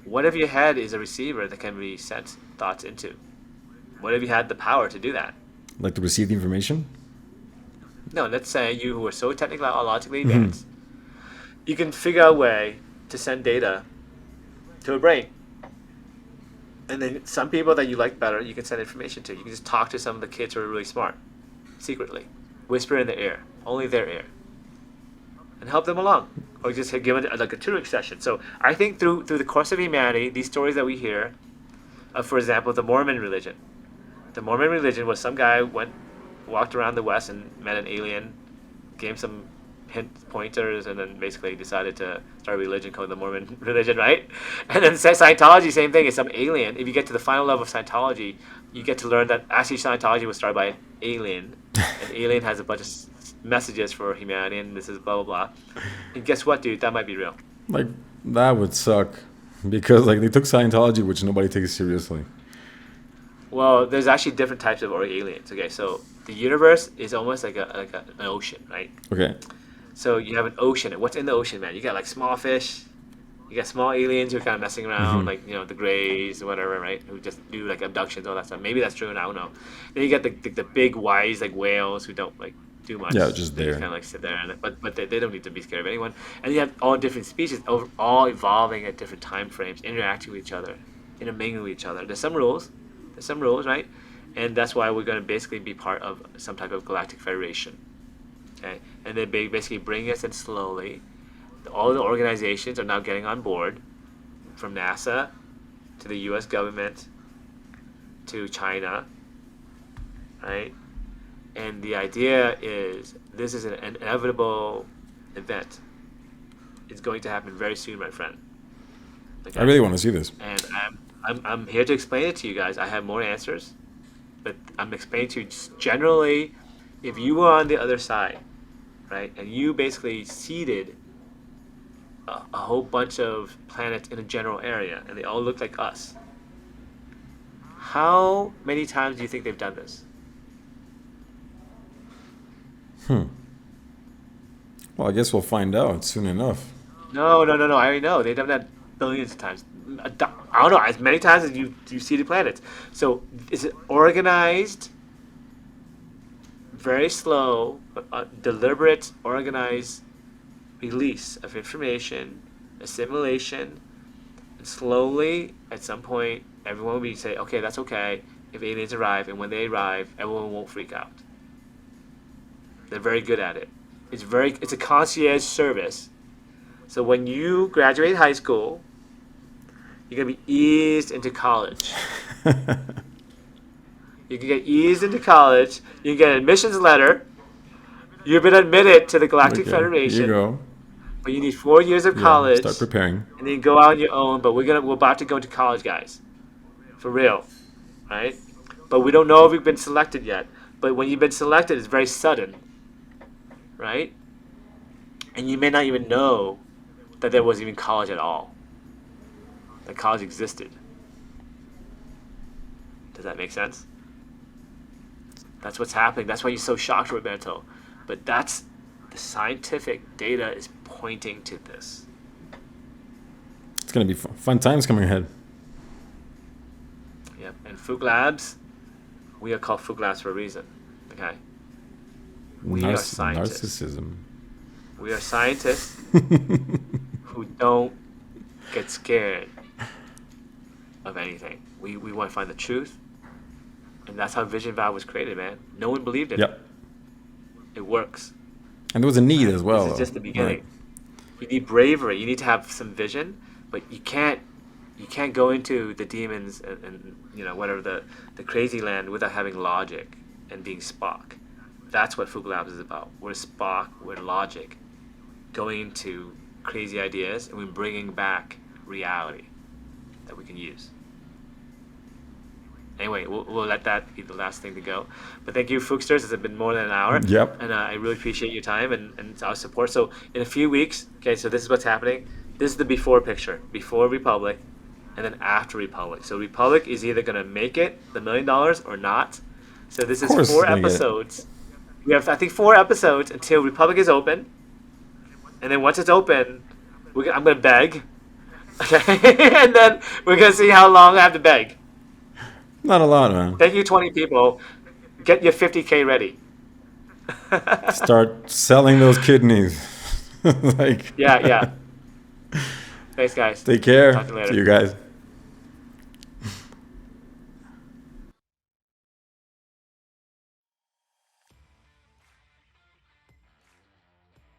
What if your head is a receiver that can be sent thoughts into? What if you had the power to do that? Like to receive the information. No, let's say you who are so technologically advanced, you can figure out a way to send data to a brain. And then some people that you like better, you can send information to. You can just talk to some of the kids who are really smart, secretly. Whisper in their ear, only their ear. And help them along. Or just give it like a tutoring session. So I think through the course of humanity, these stories that we hear, for example, the Mormon religion. The Mormon religion was some guy walked around the West and met an alien, gave him some pointers, and then basically decided to start a religion called the Mormon religion, right? And then Scientology, same thing. It's some alien. If you get to the final level of Scientology, you get to learn that actually Scientology was started by an alien. An alien has a bunch of messages for humanity, and this is blah, blah, blah. And guess what, dude? That might be real. Like that would suck, because like they took Scientology, which nobody takes seriously. Well, there's actually different types of aliens. Okay, so the universe is almost like an ocean, right? Okay. So you have an ocean, and what's in the ocean, man? You got like small fish, You got small aliens who are kind of messing around, Hmm. like the Greys or whatever, right? Who just do like abductions, all that stuff. Maybe that's true, and I don't know. Then you get the big wise like whales who don't like do much. Yeah, just They just there. kind of like sit there, and but they don't need to be scared of anyone. And you have all different species, all evolving at different time frames, interacting with each other, intermingling with each other. There's some rules. There's some rules, right? And that's why we're going to basically be part of some type of galactic federation. Okay, and they basically bring us in slowly. All the organizations are now getting on board, from NASA to the U.S. government to China, right? And the idea is this is an inevitable event. It's going to happen very soon, my friend. I Okay, really want to see this. and I'm here to explain it to you guys. I have more answers, but I'm explaining to you just generally. If you were on the other side, right, and you basically seeded a whole bunch of planets in a general area, and they all look like us. How many times do you think they've done this? Well, I guess we'll find out soon enough. No, no, no, no. I already know they've done that billions of times. I don't know, as many times as you see the planets. So is it organized, very slow, but deliberate, organized release of information, assimilation, and slowly at some point everyone will be say, okay, that's okay if aliens arrive, and when they arrive, everyone won't freak out. They're very good at it. It's a concierge service. So when you graduate high school, you're gonna be eased into college. You can get eased into college. You can get an admissions letter. You've been admitted to the Galactic Okay, here you Federation, go. but you need 4 years of Yeah, college, start preparing. and then go out on your own. But we're about to go into college, guys, for real, right? But we don't know if we've been selected yet. But when you've been selected, it's very sudden, right? And you may not even know that there was even college at all. That college existed. Does that make sense? That's what's happening. That's why you're so shocked, Roberto. But that's the scientific data is pointing to this. It's gonna be fun times coming ahead. Yep. And Phuc Labs, we are called Phuc Labs for a reason. Okay. We are scientists. Narcissism. We are scientists who don't get scared of anything. We want to find the truth. And that's how Vision Valve was created, man. No one believed it. Yep. It works. And there was a need as well. This is just the beginning. Right. You need bravery. You need to have some vision, but you can't go into the demons and whatever the crazy land without having logic and being Spock. That's what Phuc Labs is about. We're Spock. We're logic, going into crazy ideas, and we're bringing back reality that we can use. Anyway, we'll let that be the last thing to go. But thank you, Fooksters. It's been more than an hour. Yep. And I really appreciate your time and our support. So in a few weeks, okay, so this is what's happening. This is the before picture, before Republic, and then after Republic. So Republic is either going to make it, the $1 million, or not. So this is course 4 it's gonna get it. episodes. We have, I think, 4 episodes until Republic is open. And then once it's open, I'm going to beg. Okay? And then we're going to see how long I have to beg. Not a lot, man. Thank you, 20 people. Get your 50K ready. Start selling those kidneys. Like, Yeah, yeah. Thanks, guys. take care. Talk to you later. See you guys.